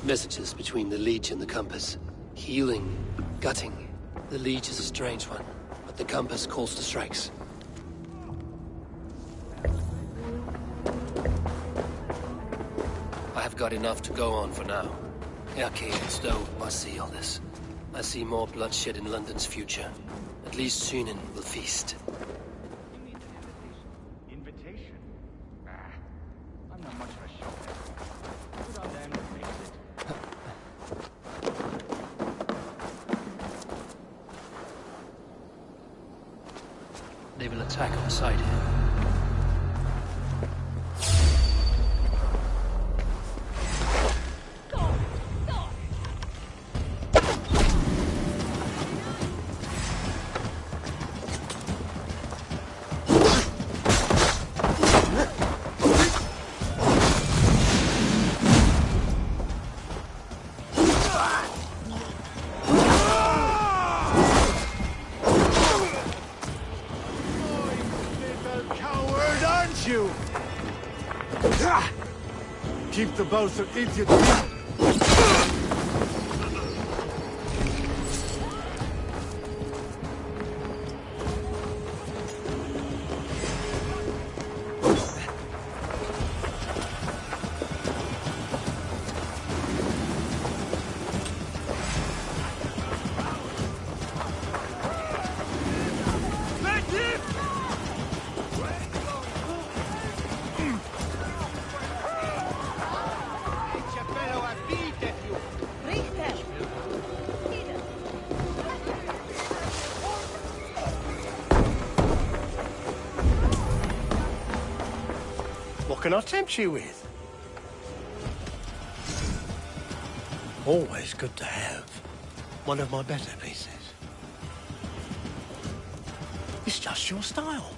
Messages between the Leech and the compass. Healing, gutting. The Leech is a strange one, but the compass calls to strikes. I have got enough to go on for now. Erke and Stowe must see all this. I see more bloodshed in London's future. At least Sunan will feast. Invitation? I'm not much of a shopper. Put on them and makes it. They will attack on sight here. Keep the both idiot. What can I tempt you with? Always good to have. One of my better pieces. It's just your style.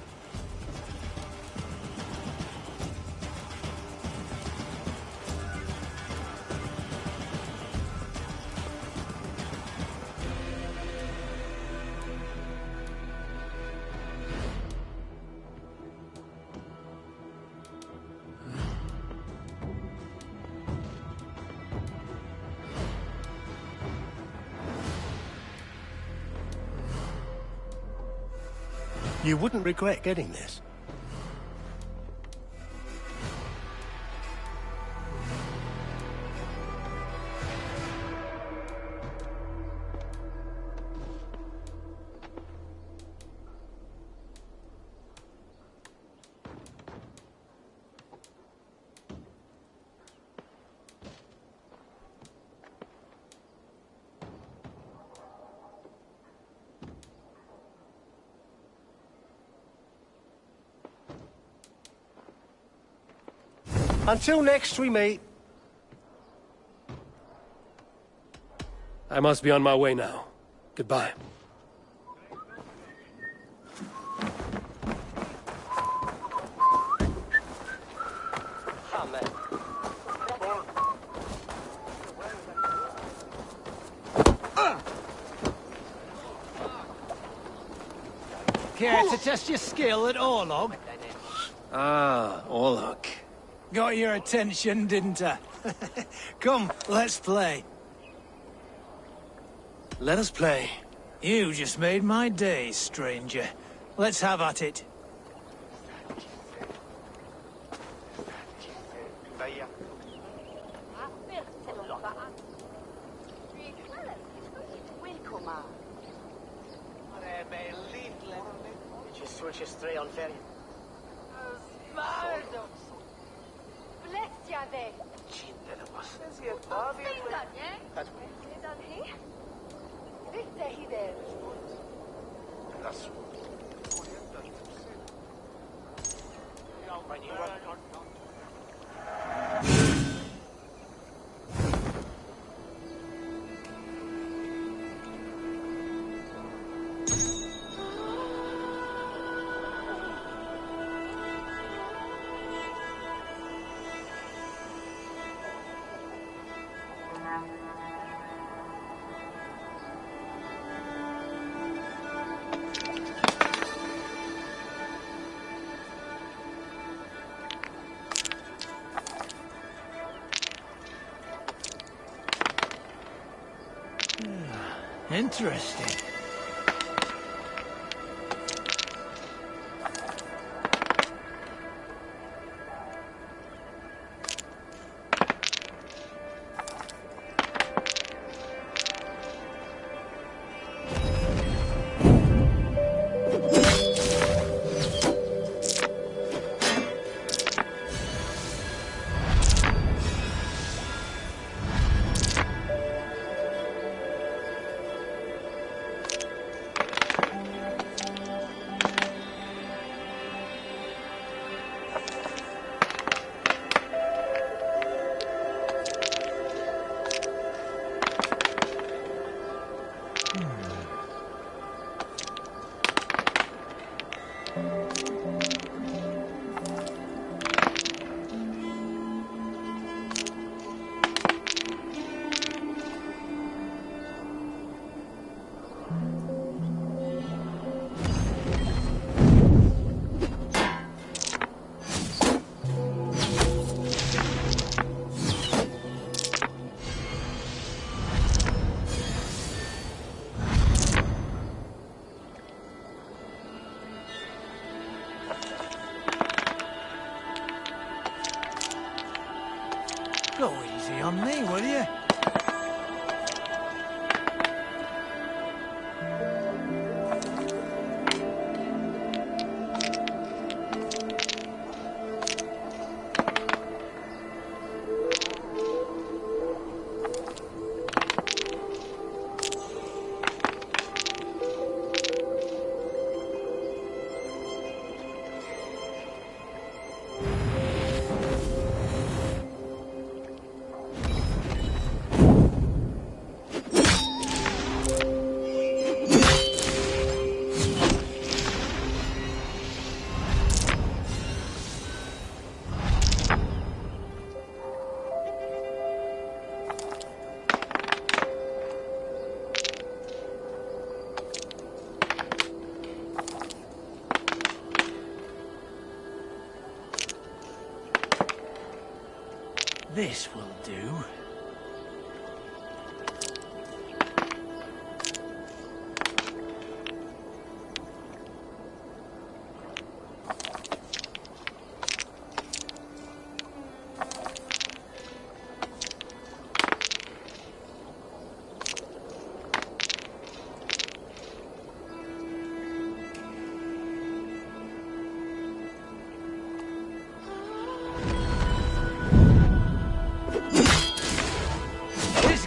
You wouldn't regret getting this. Until next we meet. I must be on my way now. Goodbye. Care to test your skill at Orlog? Ah, Orlog. Got your attention, didn't I? Come, let's play. Let us play. You just made my day, stranger. Let's have at it. Interesting. Go easy on me, will you? This will do.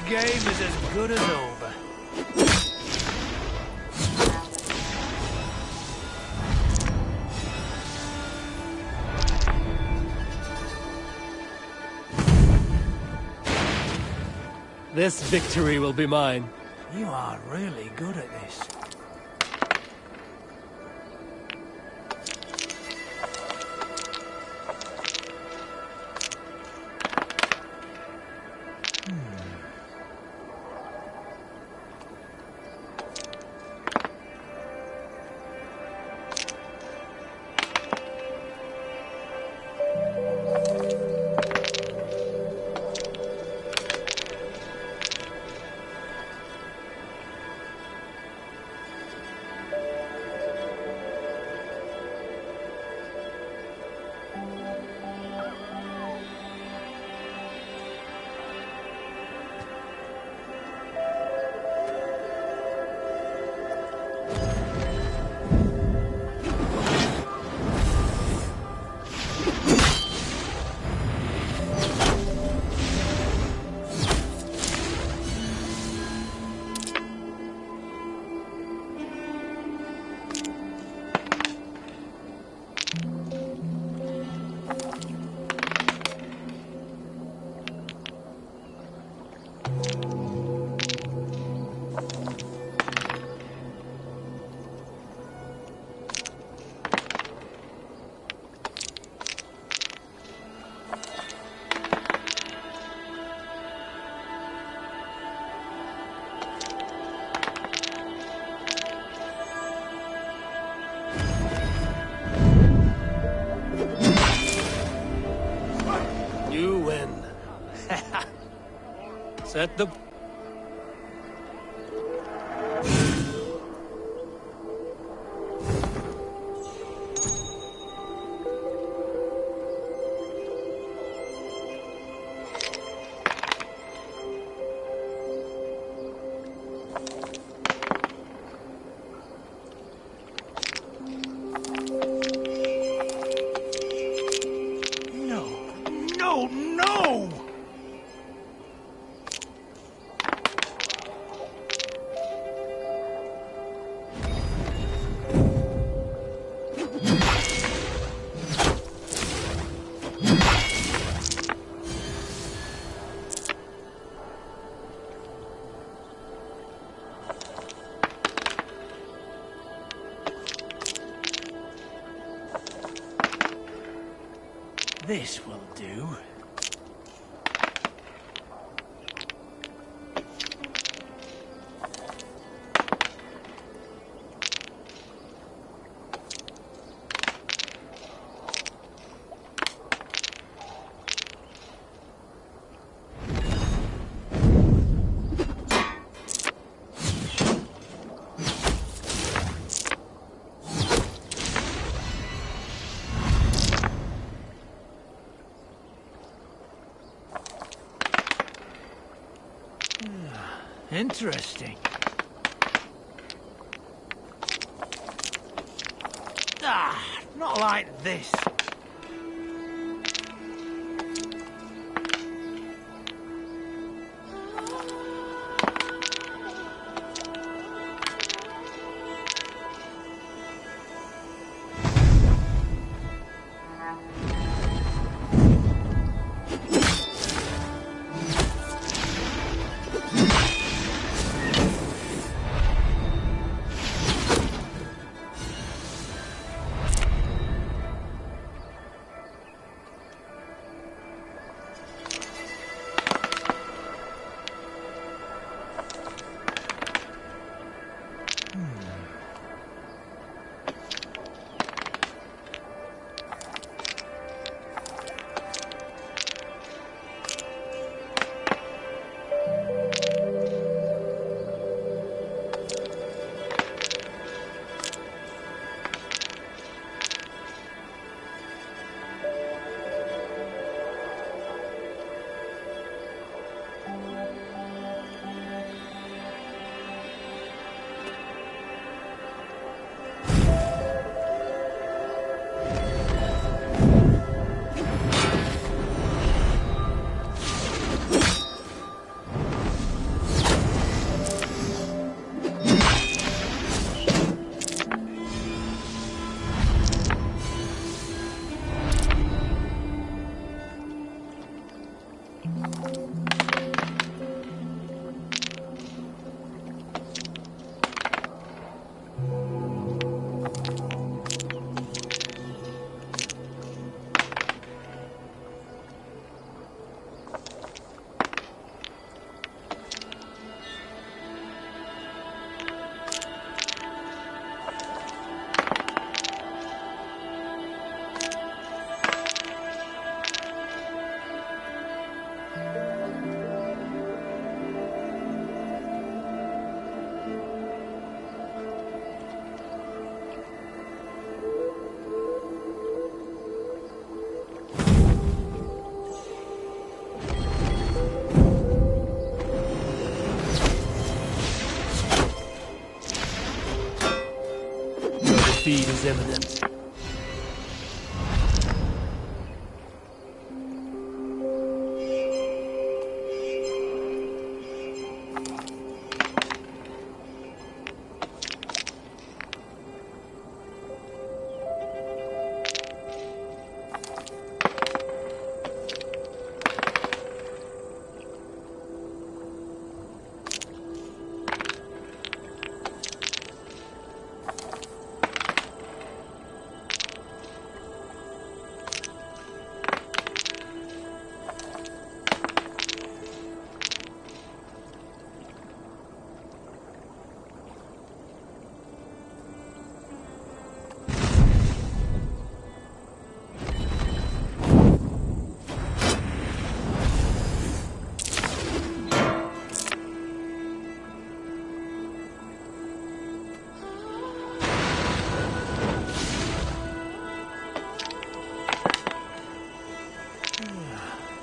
Game is as good as over. This victory will be mine. You are really good at this. You win. Set the... No! This will do. Interesting. Not like this. is imminent.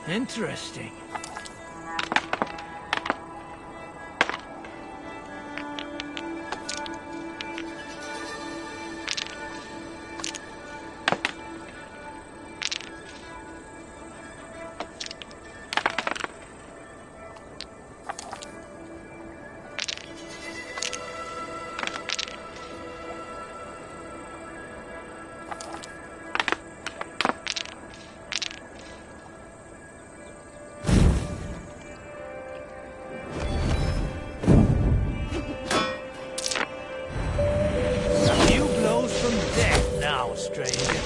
Interesting. Stranger.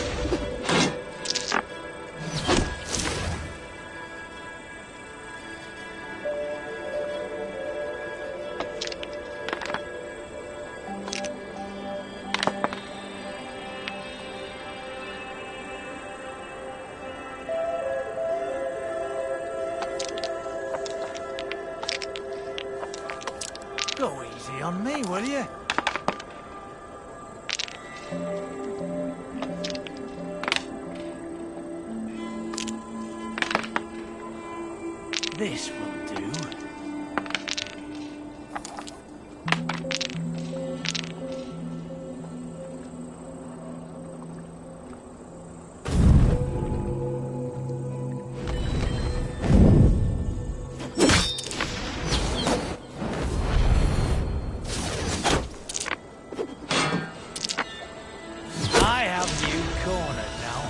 Go easy on me, will you? This will do. I have you cornered now.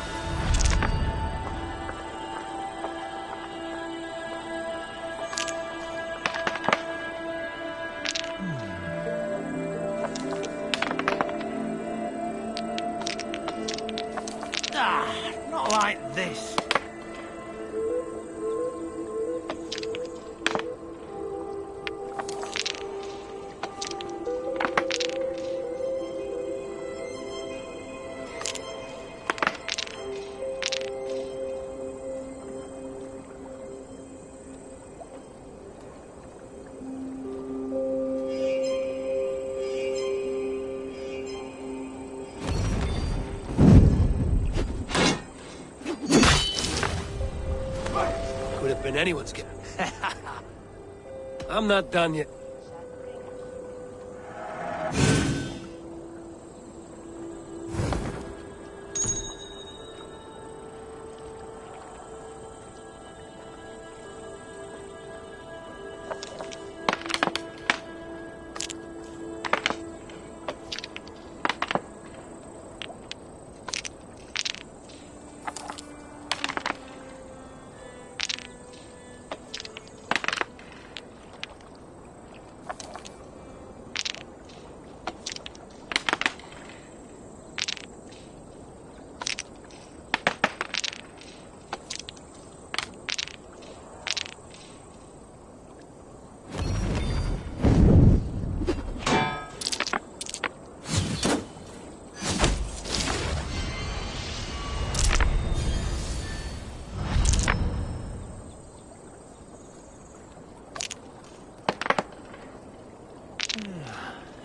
Not like this. Could have been anyone's guess. I'm not done yet.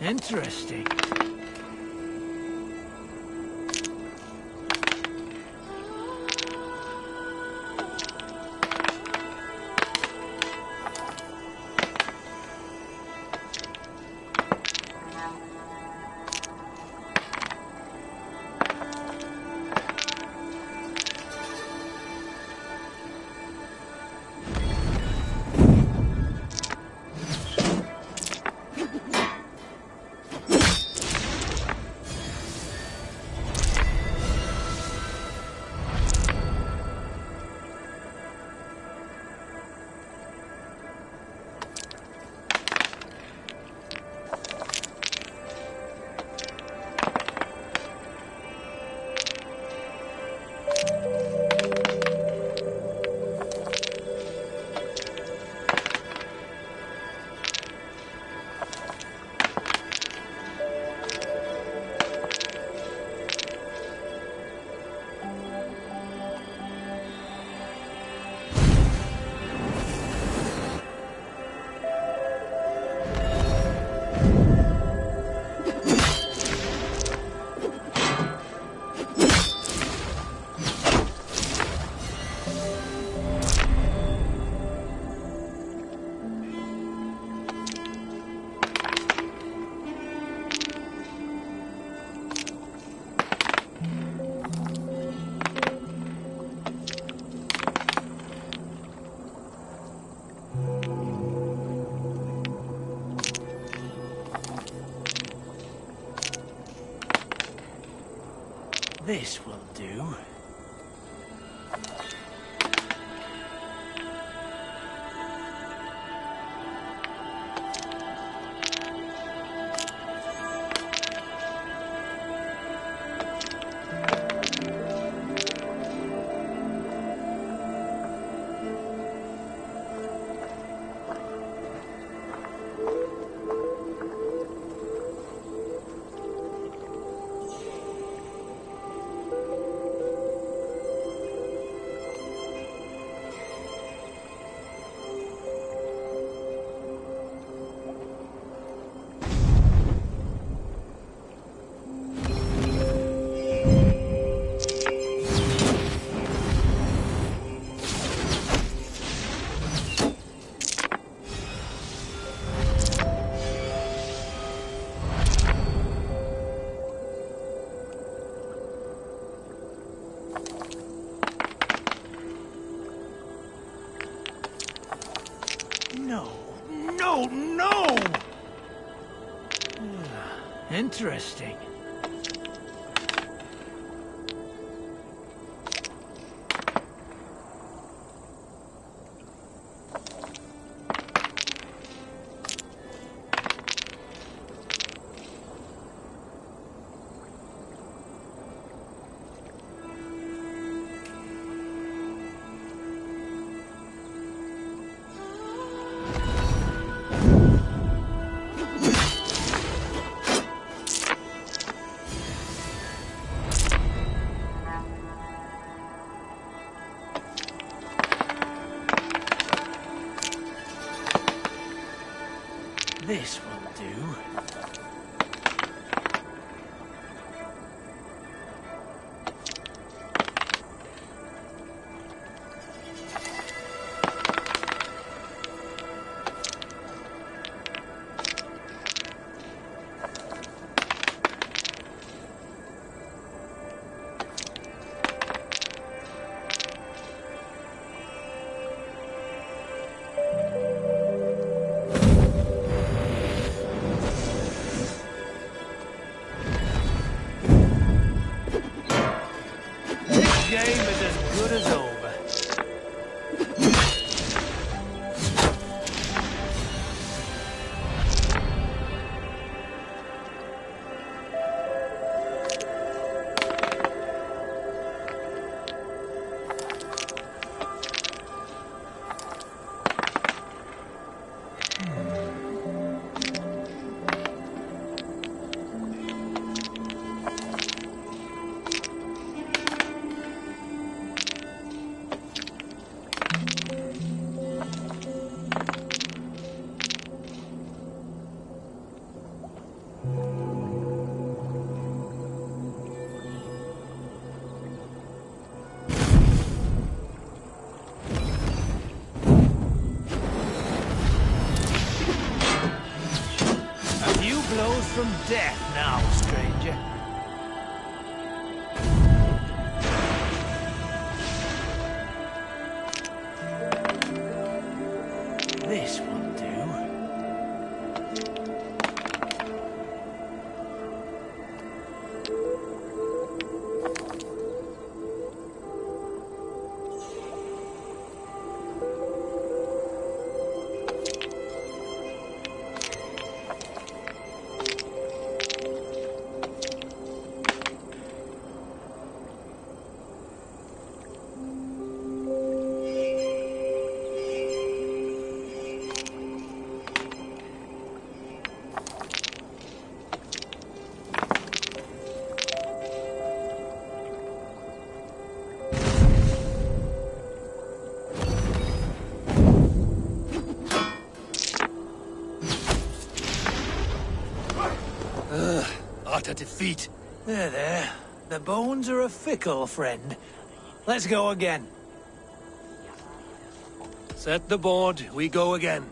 Interesting. This will do. No! Interesting. This will do. Game is as good as over. Blows from death now, stranger. This will do. Utter defeat. There. The bones are a fickle friend. Let's go again. Set the board, we go again.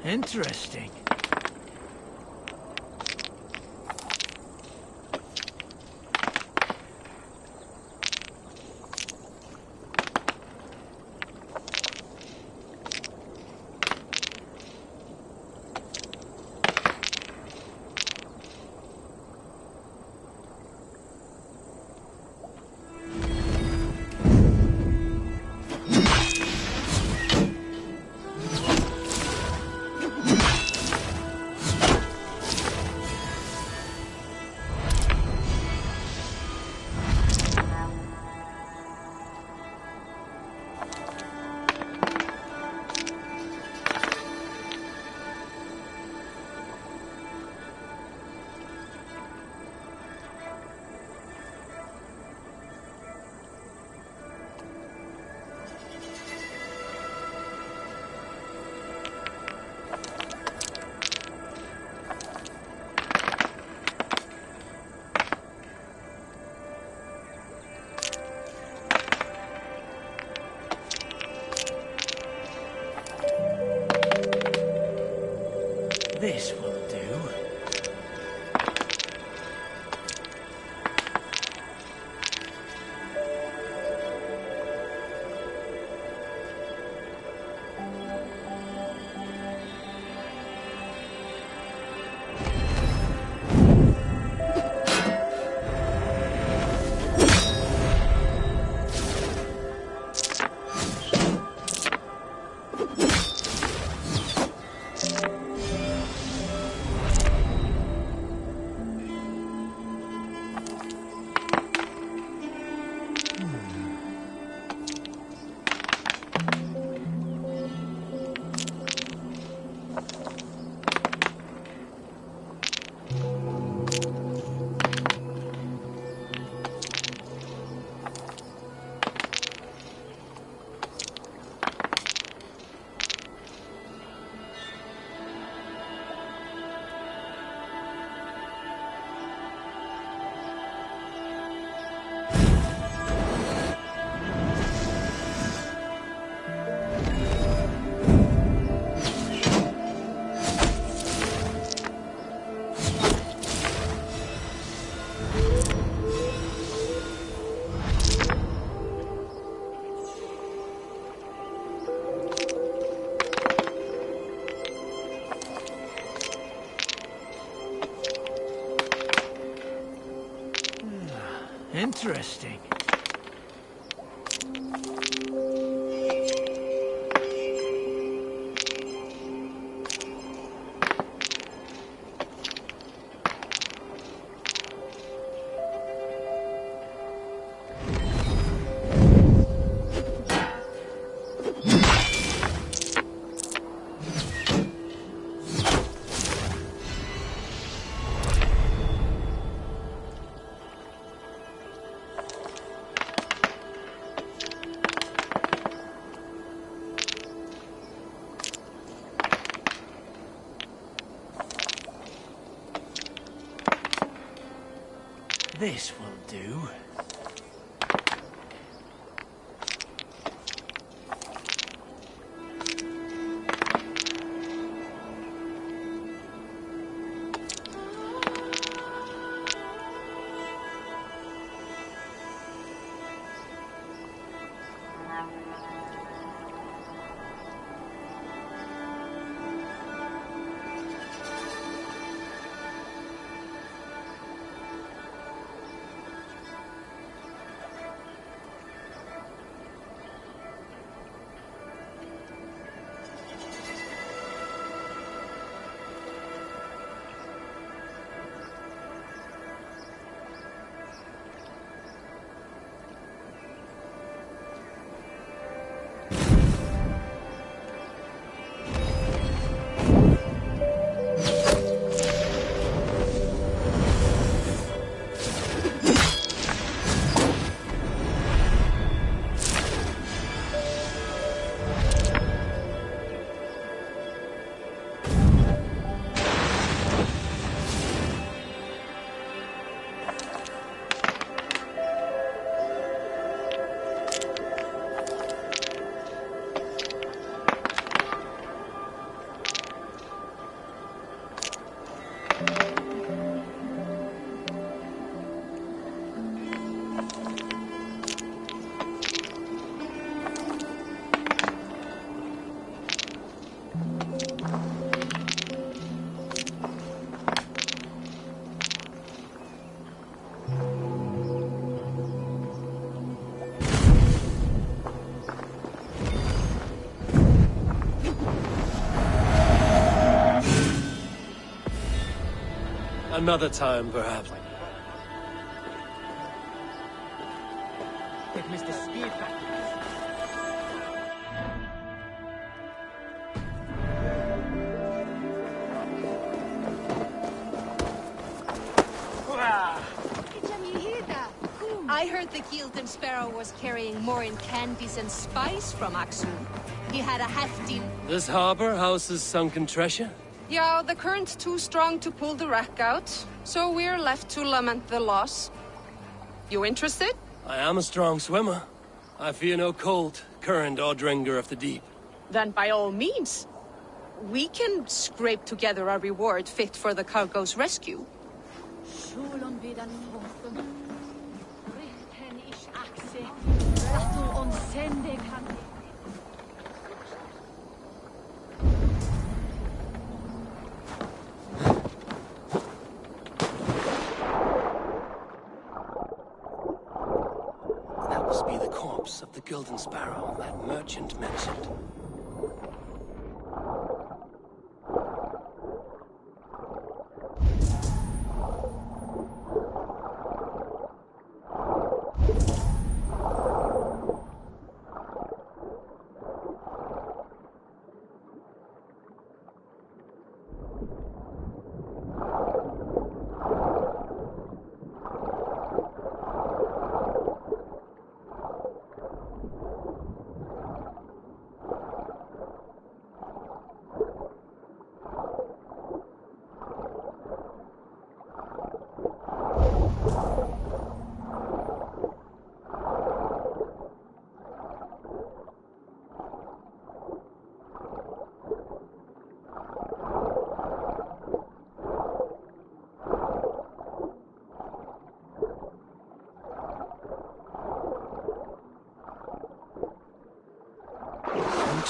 Interesting. This will do. Interesting. This will do. Another time, perhaps. I heard the Gildan Sparrow was carrying more in candies and spice from Aksum. He had a hefty... This harbor houses sunken treasure? Yeah, the current's too strong to pull the wreck out, so we're left to lament the loss. You interested? I am a strong swimmer. I fear no cold, current, or dringer of the deep. Then by all means. We can scrape together a reward fit for the cargo's rescue. That must be the corpse of the Gildan Sparrow that merchant mentioned.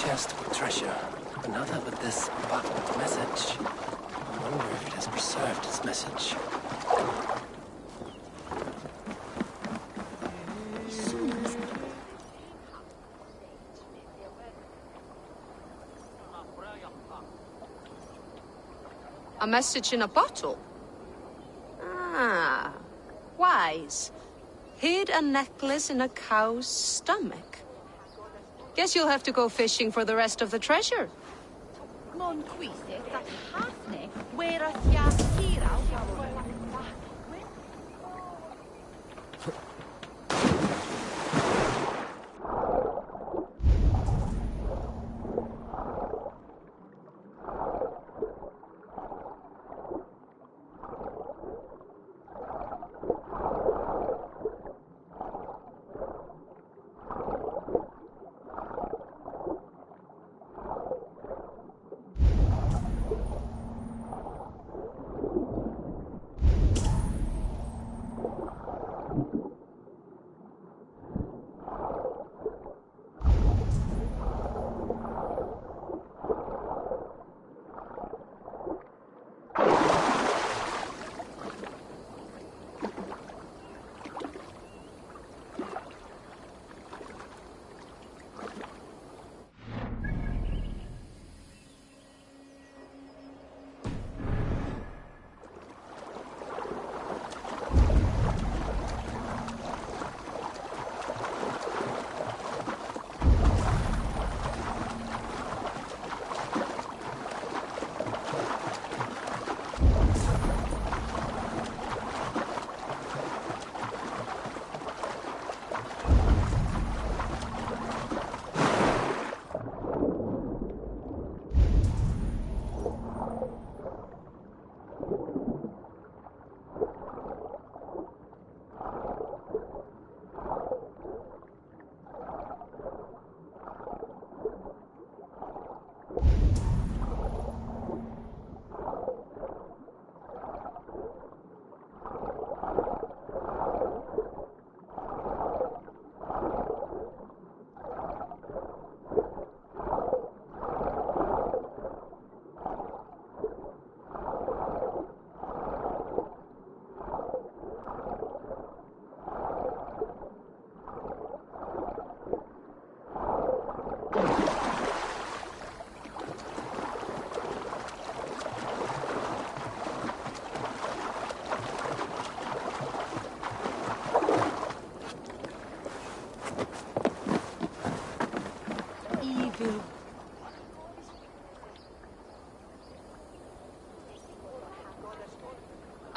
Chest with treasure, another with this buttoned message. I wonder if it has preserved its message. A message in a bottle? Ah, wise. Hid a necklace in a cow's stomach. Guess you'll have to go fishing for the rest of the treasure.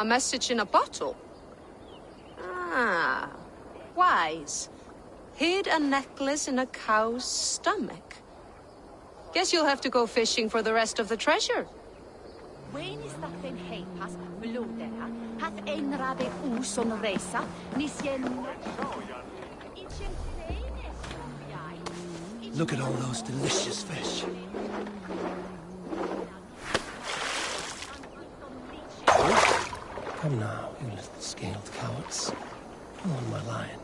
A message in a bottle? Ah, wise. Hid a necklace in a cow's stomach. Guess you'll have to go fishing for the rest of the treasure. Look at all those delicious fish. Come now, you little scaled cowards. Pull on my line.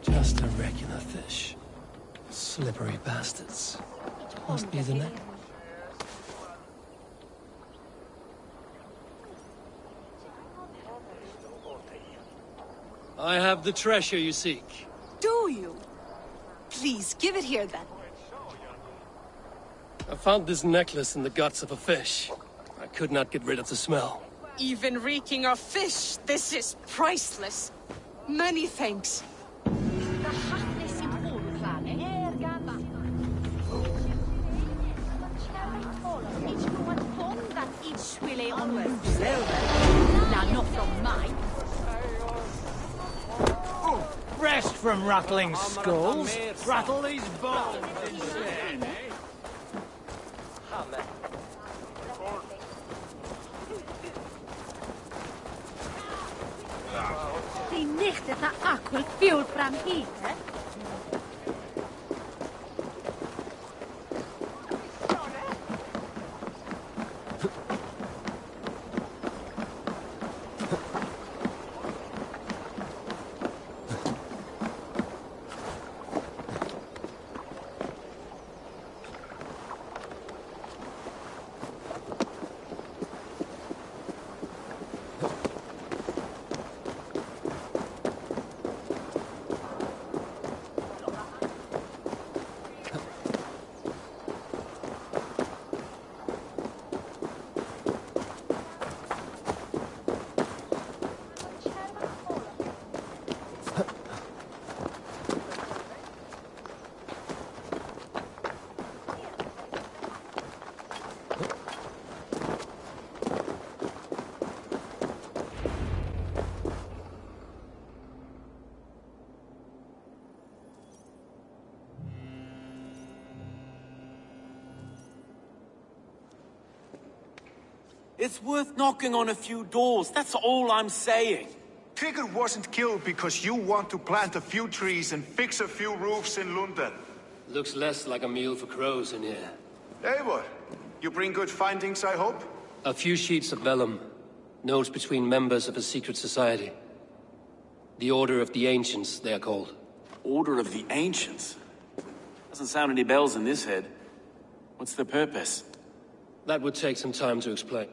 Just a regular fish. Slippery bastards. Must be the net. I have the treasure you seek. Do you? Please, give it here then. I found this necklace in the guts of a fish. I could not get rid of the smell. Even reeking of fish, this is priceless. Many thanks. Not from mine. Rest from rattling skulls. Rattle these bones instead. Die nicht het naar akkel veel from hier. It's worth knocking on a few doors, that's all I'm saying. Trigger wasn't killed because you want to plant a few trees and fix a few roofs in London. Looks less like a meal for crows in here. Eivor, you bring good findings, I hope? A few sheets of vellum. Notes between members of a secret society. The Order of the Ancients, they are called. Order of the Ancients? Doesn't sound any bells in this head. What's the purpose? That would take some time to explain.